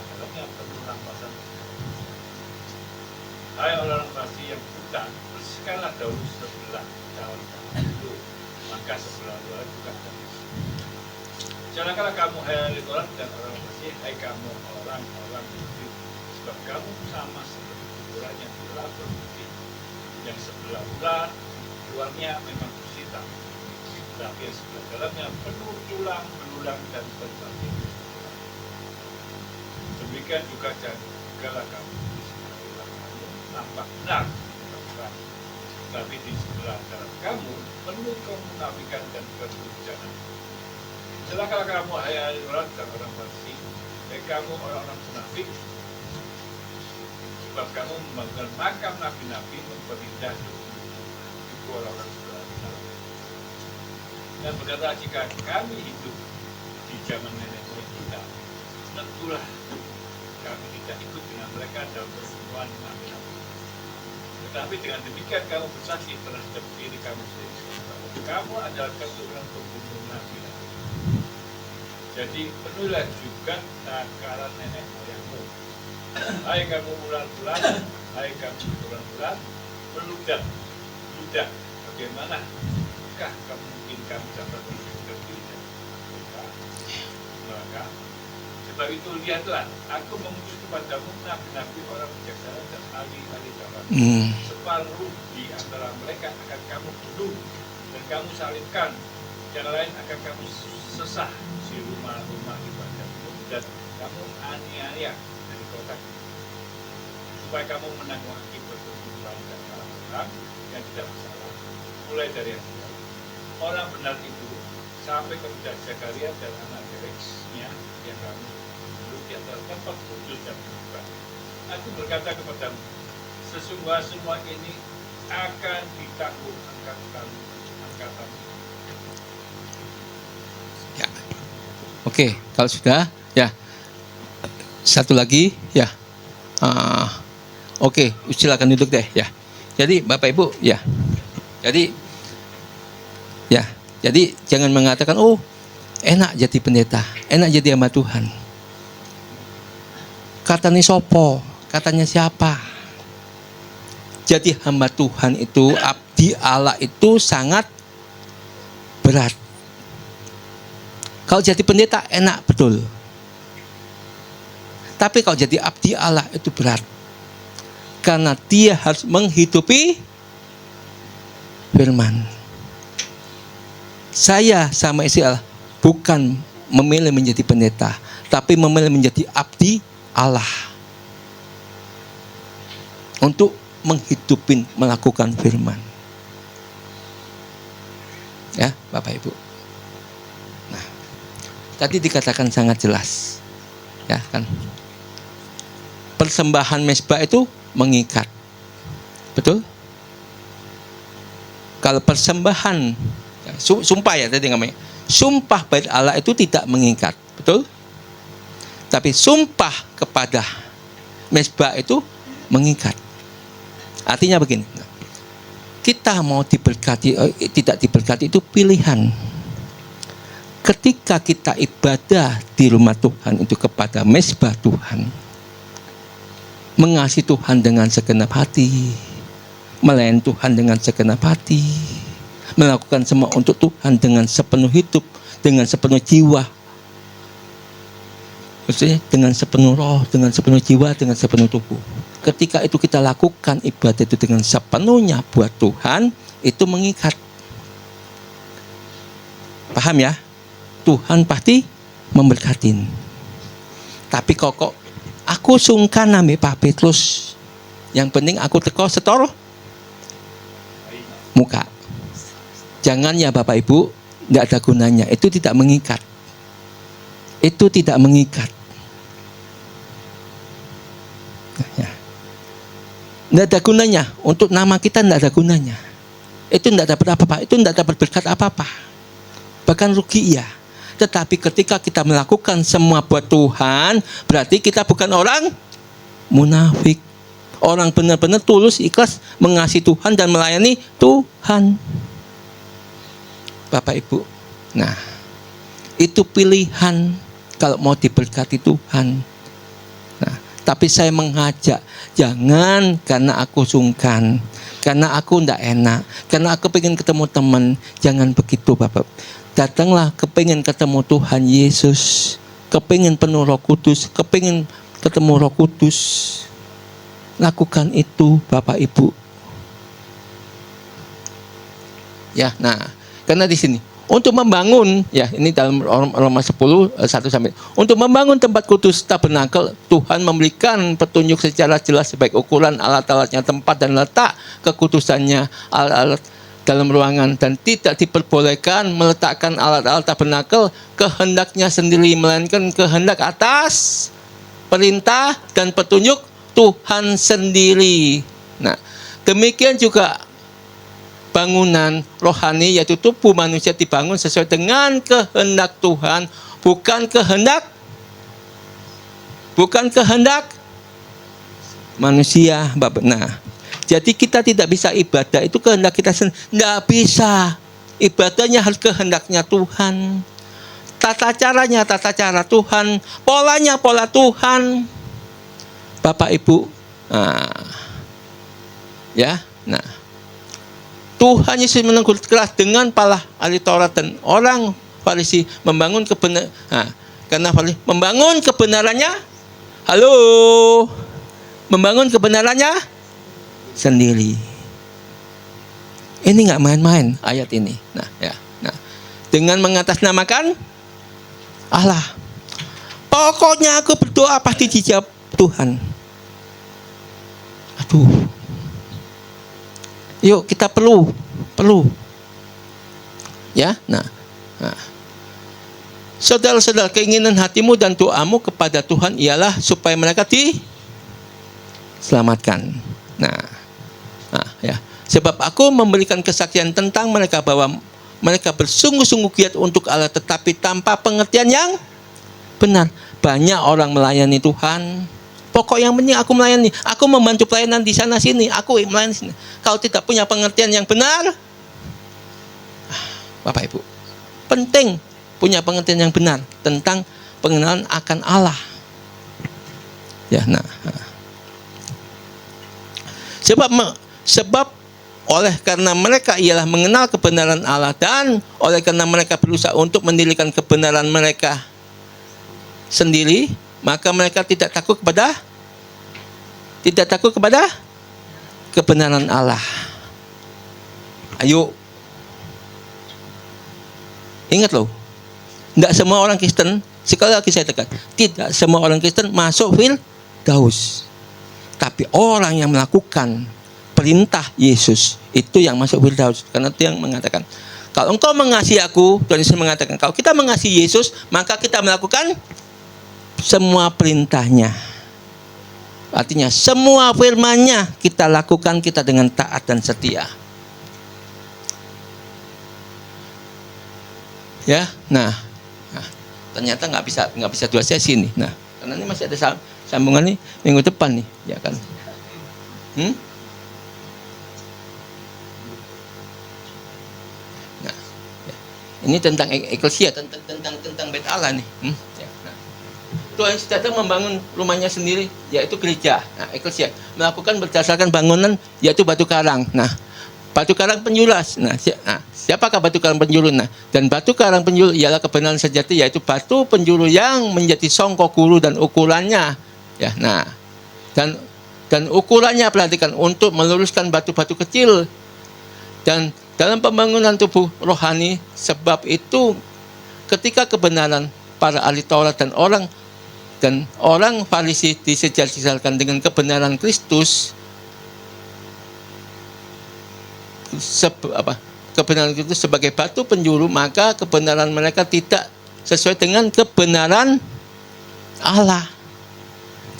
dalamnya penuh rampasan. Hai orang-orang Farisi yang buta, bersihkanlah dahulu sebelah cawang itu, maka sebelah luar juga akan bersih. Celakalah kamu, hai ahli Taurat dan orang Farisi, hai kamu orang-orang munafik, sebab kamu sama seperti kuburan yang telah berbukti, yang sebelah luarnya memang bersih, tapi yang sebelah dalamnya penuh tulang belulang dan berbagai tulang. Demikian juga jagalah kamu, di sebelah luar kamu nampak benar, tapi di sebelah dalam kamu penuh kemunafikan dan kehujanan. Celakalah kamu, hai ahli Taurat dan orang Farisi, hai kamu orang-orang munafik, sebab kamu membangun makam nabi-nabi, memperindah tubuh orang-orang sebelah dalam. Dan berkata, jika kami hidup di zaman nenek moyang kita, tentulah kami tidak ikut dengan mereka dalam pertemuan nabi-nabi. Tetapi dengan demikian kamu bersaksi terhadap diri kamu sendiri, bahwa kamu adalah keturunan pembunuh nabi-nabi. Jadi penuhilah juga takaran nenek moyangmu. Hai kamu ular-ular, hai kamu ular-ular, meludah, bagaimanakah kamu mungkin kamu dapat menunjukkan diri dari mereka? Sebab itu lihatlah, aku mengutus kepadamu nabi-nabi, orang bijaksana dan ahli-ahli Taurat. Separuh di antara mereka akan kamu bunuh dan kamu salibkan, yang lain akan kamu sesah di rumah-rumah ibadahmu, dan kamu aniaya dari kota, supaya kamu menanggung akibat perbuatan dan orang yang tidak bersalah, mulai dari yang tidak. Orang benar itu sampai kepada Zakaria dan anak Bereksnya yang kamu duduk di antara tempat kudus dan berubah. Aku berkata kepadamu, sesungguhnya semua ini akan ditanggung angkatan. Ya. Oke, kalau sudah, ya. Satu lagi, ya. Oke, silakan duduk deh, ya. Jadi Bapak Ibu, ya. Jadi jangan mengatakan, oh, enak jadi pendeta, enak jadi hamba Tuhan. Katanya sopo, katanya siapa? Jadi hamba Tuhan itu, abdi Allah itu sangat berat. Kalau jadi pendeta enak, betul. Tapi kalau jadi abdi Allah itu berat. Karena dia harus menghidupi firman. Saya sama istri Allah bukan memilih menjadi pendeta, tapi memilih menjadi abdi Allah. Untuk menghidupin, melakukan firman. Ya, Bapak Ibu. Nah, tadi dikatakan sangat jelas. Ya kan. Persembahan mezbah itu mengikat. Betul? Kalau persembahan sumpah ya tadi namanya. Sumpah bait Allah itu tidak mengikat, betul? Tapi sumpah kepada mezbah itu mengikat. Artinya begini. Kita mau diberkati tidak diberkati itu pilihan. Ketika kita ibadah di rumah Tuhan itu kepada mezbah Tuhan, mengasihi Tuhan dengan segenap hati, melayani Tuhan dengan segenap hati, melakukan semua untuk Tuhan dengan sepenuh hidup, dengan sepenuh jiwa, maksudnya dengan sepenuh roh, dengan sepenuh jiwa, dengan sepenuh tubuh. ketika itu kita lakukan ibadah itu dengan sepenuhnya buat Tuhan, itu mengikat. Paham ya? Tuhan pasti memberkatin. Tapi kok aku sungkan ambil Pak Petrus. Yang penting aku teko setor muka. Jangan ya Bapak Ibu, tidak ada gunanya. Itu tidak mengikat. Itu tidak mengikat. Tidak ada gunanya. Untuk nama kita tidak ada gunanya. Itu tidak dapat apa-apa. Itu tidak dapat berkat apa-apa. Bahkan rugi ya. Tetapi ketika kita melakukan semua buat Tuhan, berarti kita bukan orang munafik. Orang benar-benar tulus, ikhlas mengasihi Tuhan dan melayani Tuhan. Bapak Ibu. Nah, itu pilihan kalau mau diberkati Tuhan. Nah, tapi saya mengajak, jangan karena aku sungkan, karena aku tidak enak, karena aku pengen ketemu teman. Jangan begitu Bapak. Datanglah kepengen ketemu Tuhan Yesus, kepengen penuh Roh Kudus, kepengen ketemu Roh Kudus. Lakukan itu Bapak Ibu. Ya, nah, karena di sini untuk membangun, ya ini dalam Roma 10 1 sampai untuk membangun tempat kudus tabernakel, Tuhan memberikan petunjuk secara jelas sebaik ukuran alat-alatnya, tempat dan letak kekudusannya, alat-alat dalam ruangan, dan tidak diperbolehkan meletakkan alat-alat tabernakel kehendaknya sendiri, melainkan kehendak atas perintah dan petunjuk Tuhan sendiri. Nah, demikian juga bangunan rohani, yaitu tubuh manusia dibangun sesuai dengan kehendak Tuhan, bukan kehendak manusia. Nah, jadi kita tidak bisa ibadah itu kehendak kita sendiri. Tidak bisa. Ibadahnya harus kehendaknya Tuhan. Tata caranya tata cara Tuhan, polanya pola Tuhan. Bapak Ibu, ya, nah, Tuhan Yesus menegur keras dengan para ahli Taurat dan orang Farisi membangun kebenaran. Karena Farisi membangun kebenarannya, membangun kebenarannya sendiri. Ini nggak main-main ayat ini. Nah, ya, nah, dengan mengatasnamakan Allah. Pokoknya aku berdoa pasti dijawab Tuhan. Aduh. Yuk kita perlu. Ya, nah. Saudara-saudara, keinginan hatimu dan doamu kepada Tuhan ialah supaya mereka diselamatkan. Nah, ya. Sebab aku memberikan kesaksian tentang mereka bahwa mereka bersungguh-sungguh giat untuk Allah, tetapi tanpa pengertian yang benar. Banyak orang melayani Tuhan. Pokok yang penting aku melayani, aku membantu pelayanan di sana sini, aku melayani sini. Kalau tidak punya pengertian yang benar, Bapak Ibu, penting punya pengertian yang benar tentang pengenalan akan Allah. Ya, nah. Sebab oleh karena mereka ialah mengenal kebenaran Allah, dan oleh karena mereka berusaha untuk mendirikan kebenaran mereka sendiri, maka mereka tidak takut kepada kebenaran Allah. Ayo, ingat loh, tidak semua orang Kristen, sekali lagi saya tekan, tidak semua orang Kristen masuk Firdaus. Tapi orang yang melakukan perintah Yesus itu yang masuk Firdaus. Karena itu yang mengatakan, kalau engkau mengasihi aku, Tuhan Yesus mengatakan, kalau kita mengasihi Yesus, maka kita melakukan semua perintahnya. Artinya semua firman-Nya kita lakukan, kita dengan taat dan setia. Ya, nah ternyata nggak bisa 2 sesi nih. Nah, karena ini masih ada sambungan nih minggu depan nih, ya kan? Nah, ya. Ini tentang eklesia, tentang bait Allah nih. Ya, nah. Tuhan Yesus datang membangun rumahnya sendiri, yaitu gereja. Nah, eklesia melakukan berdasarkan bangunan, yaitu batu karang. Nah, batu karang penjulas. Nah, siapakah batu karang penjuru? Nah, dan batu karang penjuru ialah kebenaran sejati, yaitu batu penjuru yang menjadi songkok guru dan ukurannya. Ya, nah, dan Dan ukurannya perhatikan untuk meluruskan batu-batu kecil. Dan dalam pembangunan tubuh rohani, sebab itu ketika kebenaran para ahli Taurat dan orang Farisi disejar-sejarkan dengan kebenaran Kristus, kebenaran itu sebagai batu penjuru, maka kebenaran mereka tidak sesuai dengan kebenaran Allah.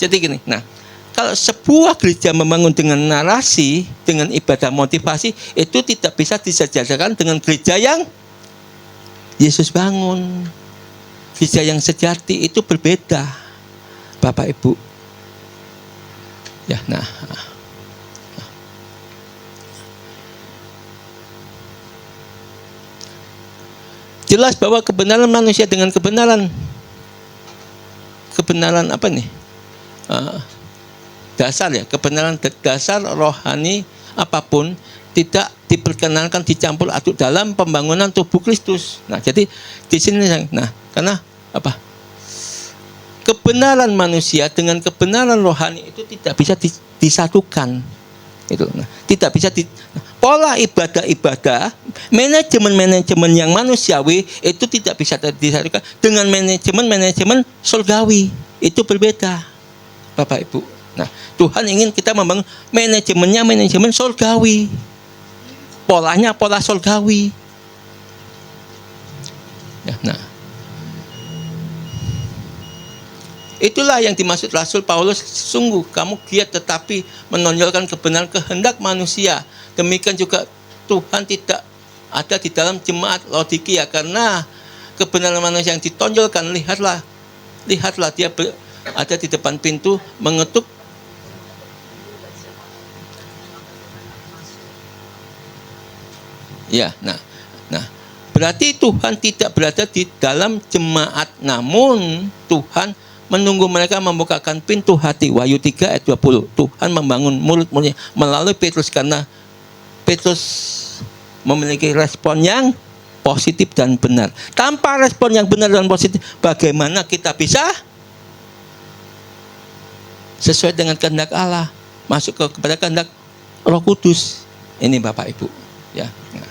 Jadi gini, nah, kalau sebuah gereja membangun dengan narasi, dengan ibadah motivasi, itu tidak bisa disejajarkan dengan gereja yang Yesus bangun. Gereja yang sejati itu berbeda, Bapak Ibu. Ya, nah. Jelas bahwa kebenaran manusia dengan kebenaran apa nih? Dasar ya, kebenaran dasar rohani apapun tidak diperkenankan dicampur aduk dalam pembangunan tubuh Kristus. Nah, jadi di sini, nah, karena apa? Kebenaran manusia dengan kebenaran rohani itu tidak bisa disatukan. Itu, nah, tidak bisa pola ibadah, manajemen yang manusiawi itu tidak bisa disatukan dengan manajemen surgawi. Itu berbeda, Bapak Ibu. Nah, Tuhan ingin kita membangun manajemen surgawi. Polanya pola surgawi. Ya, nah. Itulah yang dimaksud Rasul Paulus, sungguh kamu giat tetapi menonjolkan kebenaran kehendak manusia. Demikian juga Tuhan tidak ada di dalam jemaat Laodikia, karena kebenaran manusia yang ditonjolkan, lihatlah dia ada di depan pintu mengetuk. Ya, nah, berarti Tuhan tidak berada di dalam jemaat, namun Tuhan menunggu mereka membukakan pintu hati. Wahyu 3 ayat 20. Tuhan membangun mulut-mulutnya melalui Petrus, karena Petrus memiliki respon yang positif dan benar. Tanpa respon yang benar dan positif, bagaimana kita bisa sesuai dengan kehendak Allah, masuk kepada kehendak Roh Kudus? Ini Bapak Ibu, ya. Nah.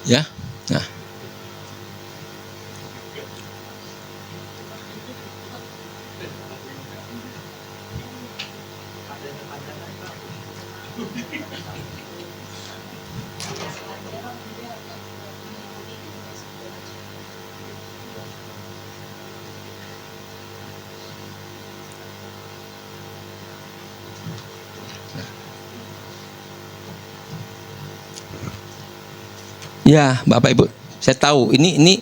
Ya, nah. Ya, Bapak Ibu, saya tahu ini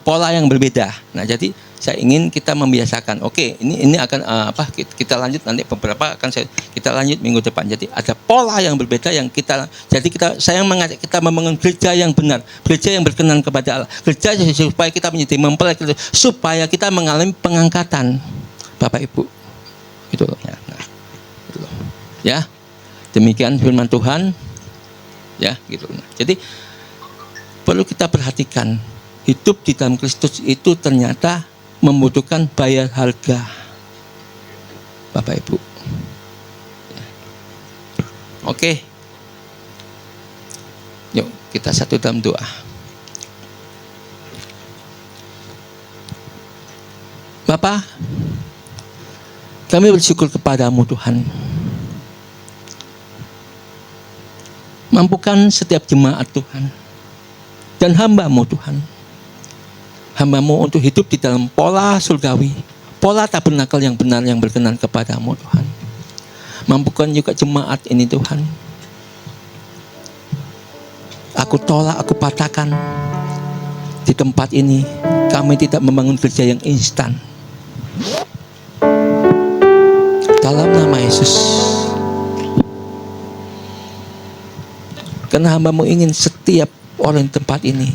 pola yang berbeda. Nah, jadi saya ingin kita membiasakan. Oke, ini akan kita lanjut nanti, beberapa akan kita lanjut minggu depan. Jadi ada pola yang berbeda yang saya mengajak kita membangun gereja yang benar, gereja yang berkenan kepada Allah, gereja supaya kita menjadi mempelai Kristus, supaya kita mengalami pengangkatan, Bapak Ibu. Gitu loh ya. Nah, gitu loh. Ya. Demikian firman Tuhan. Ya, gitu. Nah, jadi perlu kita perhatikan, hidup di dalam Kristus itu ternyata membutuhkan bayar harga, Bapak Ibu. Ya. Oke, yuk kita satu dalam doa. Bapa, kami bersyukur kepadamu Tuhan. Mampukan setiap jemaat Tuhan dan hamba-Mu Tuhan, hamba-Mu untuk hidup di dalam pola surgawi, pola tabernakel yang benar yang berkenan kepadamu Tuhan. Mampukan juga jemaat ini Tuhan. Aku tolak, aku patahkan di tempat ini, kami tidak membangun gereja yang instan. Dalam nama Yesus, karena hamba-Mu ingin setiap orang di tempat ini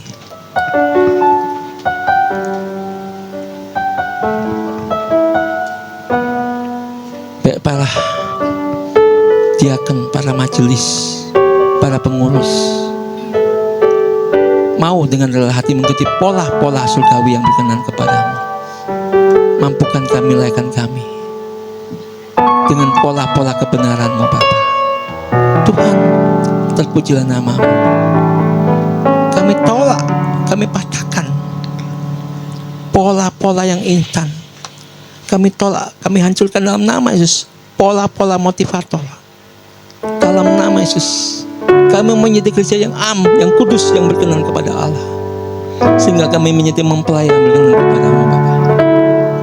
baik para diaken, para majelis, para pengurus, mau dengan rela hati mengikuti pola-pola surgawi yang berkenan kepadamu. Mampukan kami, layakan kami dengan pola-pola kebenaran-Mu Bapa. Tuhan, terpujilah nama-Mu. Kami tolak, kami patahkan pola-pola yang instan. Kami tolak, kami hancurkan dalam nama Yesus pola-pola motivator. Dalam nama Yesus, kami menjadi gereja yang yang kudus, yang berkenan kepada Allah, sehingga kami menjadi mempelai yang berkenan kepada-Mu Bapa.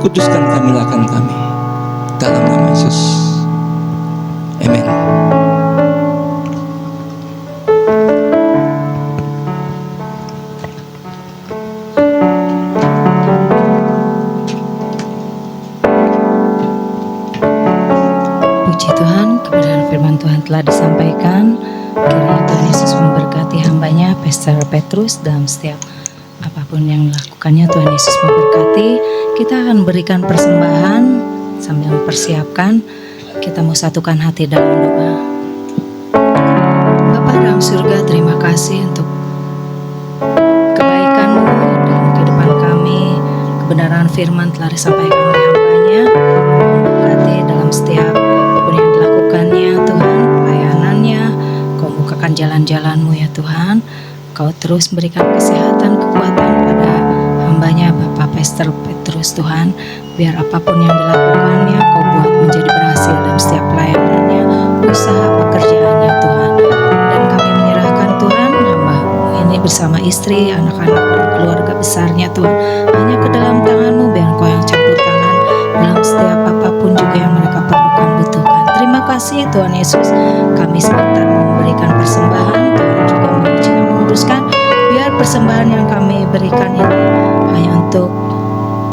Kuduskan kami, lakukan kami dalam nama Yesus. Amin. Puji Tuhan, kebenaran firman Tuhan telah disampaikan. Kiranya Tuhan Yesus memberkati hambanya, Pastor Petrus, dalam setiap apapun yang dilakukannya. Tuhan Yesus memberkati. Kita akan berikan persembahan sambil mempersiapkan. Kita mau satukan hati dalam doa. Bapa dalam surga, terima kasih untuk kebaikan-Mu dalam kehidupan kami. Kebenaran firman telah disampaikan oleh hambanya. Memberkati dalam setiap apapun yang dilakukannya, Tuhan, pelayanannya. Kau bukakan jalan-jalan-Mu ya Tuhan. Kau terus berikan kesehatan, kekuatan pada hambanya Bapak Pastor Petrus Tuhan. Biar apapun yang dilakukannya Kau buat menjadi berhasil dalam setiap pelayanannya, usaha pekerjaannya Tuhan. Dan kami menyerahkan Tuhan hamba ini bersama istri, anak-anak dan keluarga besarnya Tuhan, hanya ke dalam tangan-Mu. Biar Kau yang campur tangan dalam setiap apapun juga yang mereka perlukan, butuhkan. Terima kasih Tuhan Yesus. Kami sebentar memberikan persembahan, Tuhan juga memuji dan menguruskan. Biar persembahan yang kami berikan ini hanya untuk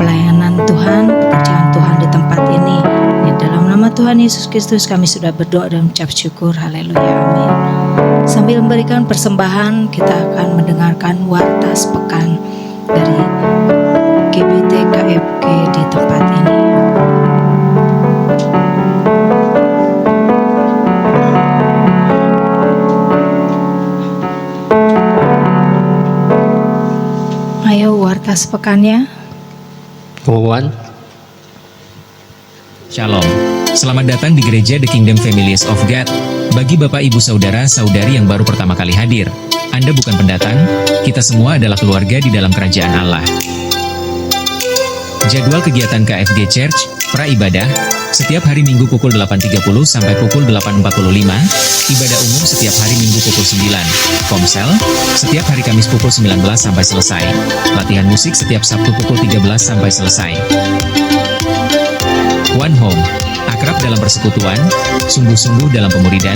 pelayanan Tuhan, pekerjaan Tuhan di tempat ini. Di dalam nama Tuhan Yesus Kristus kami sudah berdoa dan mengucap syukur. Haleluya, amin. Sambil memberikan persembahan, kita akan mendengarkan warta sepekan dari GBT KFG di tempat ini. Ayo warta sepekannya. Wawan. Shalom, selamat datang di Gereja The Kingdom Families of God. Bagi Bapak Ibu Saudara-saudari yang baru pertama kali hadir, Anda bukan pendatang, kita semua adalah keluarga di dalam kerajaan Allah. Jadwal kegiatan KFG Church, pra-ibadah, setiap hari Minggu pukul 8.30 sampai pukul 8.45, ibadah umum setiap hari Minggu pukul 9, komsel, setiap hari Kamis pukul 19 sampai selesai, latihan musik setiap Sabtu pukul 13 sampai selesai. One Home, akrab dalam persekutuan, sungguh-sungguh dalam pemuridan,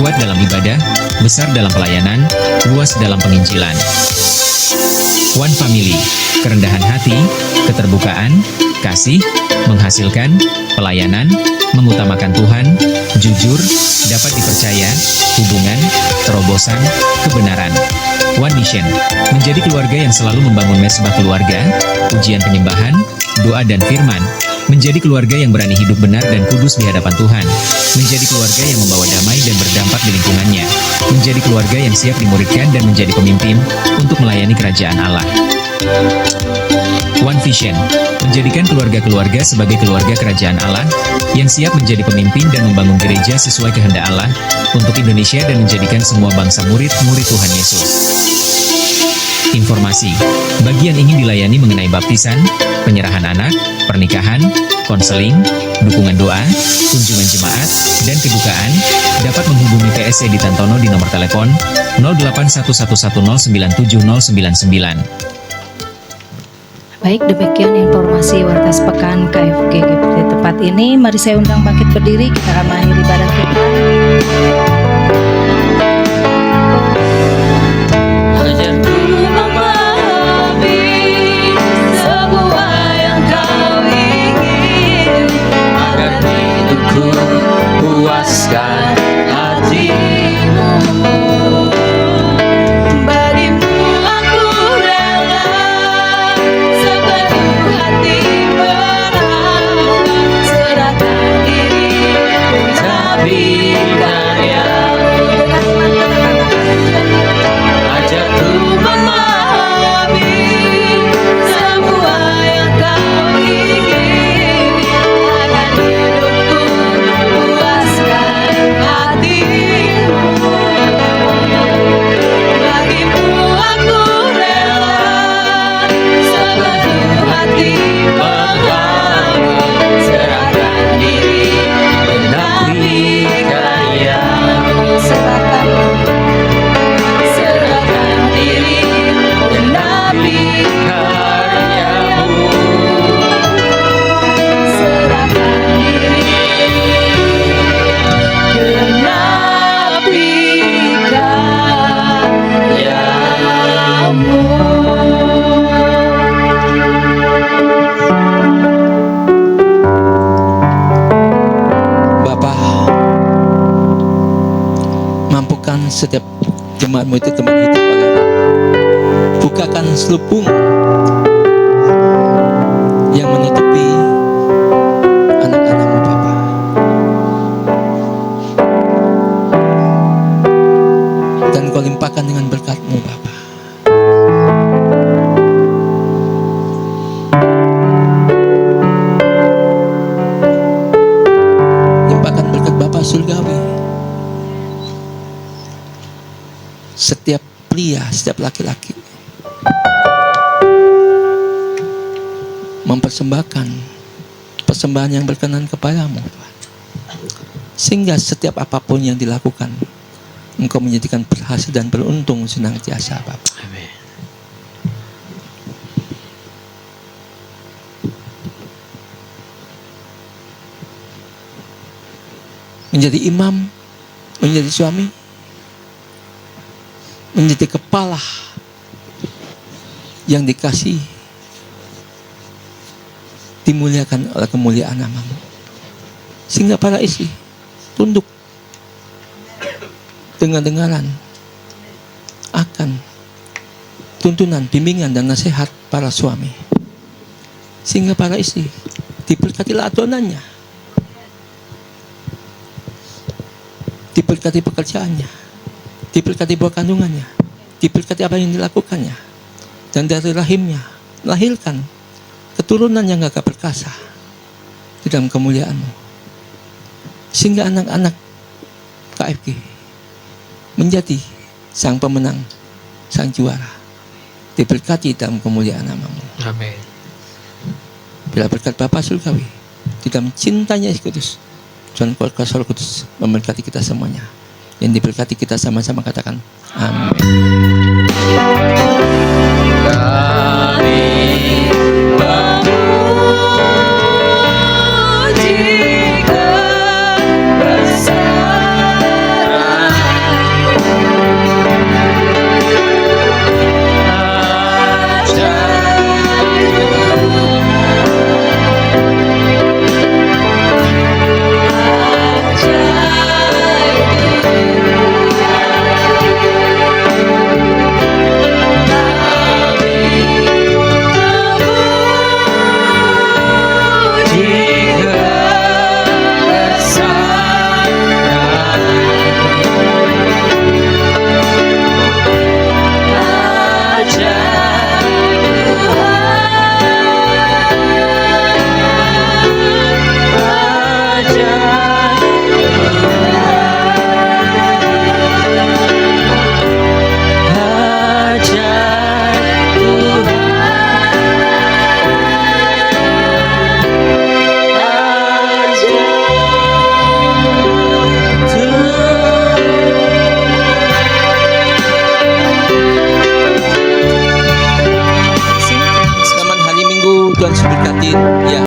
kuat dalam ibadah, besar dalam pelayanan, luas dalam penginjilan. One Family, kerendahan hati, keterbukaan, kasih, menghasilkan, pelayanan, mengutamakan Tuhan, jujur, dapat dipercaya, hubungan, terobosan, kebenaran. One Mission, menjadi keluarga yang selalu membangun mesbah keluarga, ujian penyembahan, doa dan firman, menjadi keluarga yang berani hidup benar dan kudus di hadapan Tuhan, menjadi keluarga yang membawa damai dan berdampak di lingkungannya, menjadi keluarga yang siap dimuridkan dan menjadi pemimpin untuk melayani kerajaan Allah. One Vision, menjadikan keluarga-keluarga sebagai keluarga kerajaan Allah yang siap menjadi pemimpin dan membangun gereja sesuai kehendak Allah untuk Indonesia dan menjadikan semua bangsa murid-murid Tuhan Yesus. Informasi, bagi yang ingin dilayani mengenai baptisan, penyerahan anak, pernikahan, konseling, dukungan doa, kunjungan jemaat, dan kebukaan, dapat menghubungi PSC di Tantono di nomor telepon 0811109799. Baik, demikian informasi warta sepekan KFG GBT tempat ini. Mari saya undang bangkit berdiri, kita akan mengakhiri ibadah firman. Ajarku memahami semua yang Kau ingin, agar hidupku puaskan hati-Mu. Bagimu aku rela sepenuh hati berharap, serahkan diri, tapi karya setiap jemaatmu itu tempat hidup oleh Roh. Bukakan selubung yang menutupi anak-anakmu Bapa. Dan kau limpahkan dengan berkat-Mu Bapa. Limpahkan berkat Bapa surgawi. Setiap pria, setiap laki-laki mempersembahkan persembahan yang berkenan kepadamu Tuhan. Sehingga setiap apapun yang dilakukan Engkau menjadikan berhasil dan beruntung senantiasa Bapa. Amin. Menjadi imam, menjadi suami, menjadi kepala yang dikasih, dimuliakan oleh kemuliaan nama-Mu. Sehingga para istri tunduk dengar-dengaran akan tuntunan, bimbingan dan nasihat para suami. Sehingga para istri diberkatilah adonannya, diberkati pekerjaannya, diberkati buah kandungannya, diberkati apa yang dilakukannya, dan dari rahimnya lahirkan keturunan yang gagah perkasa di dalam kemuliaan-Mu. Sehingga anak-anak KFG menjadi sang pemenang, sang juara, diberkati dalam kemuliaan nama-Mu. Amin. Bila berkat Bapa surgawi, di dalam cintanya Yesus Kudus, Tuhan Kuasa Roh Kudus memberkati kita semuanya. Yang diberkati kita sama-sama katakan amin. Tuhan memberkati.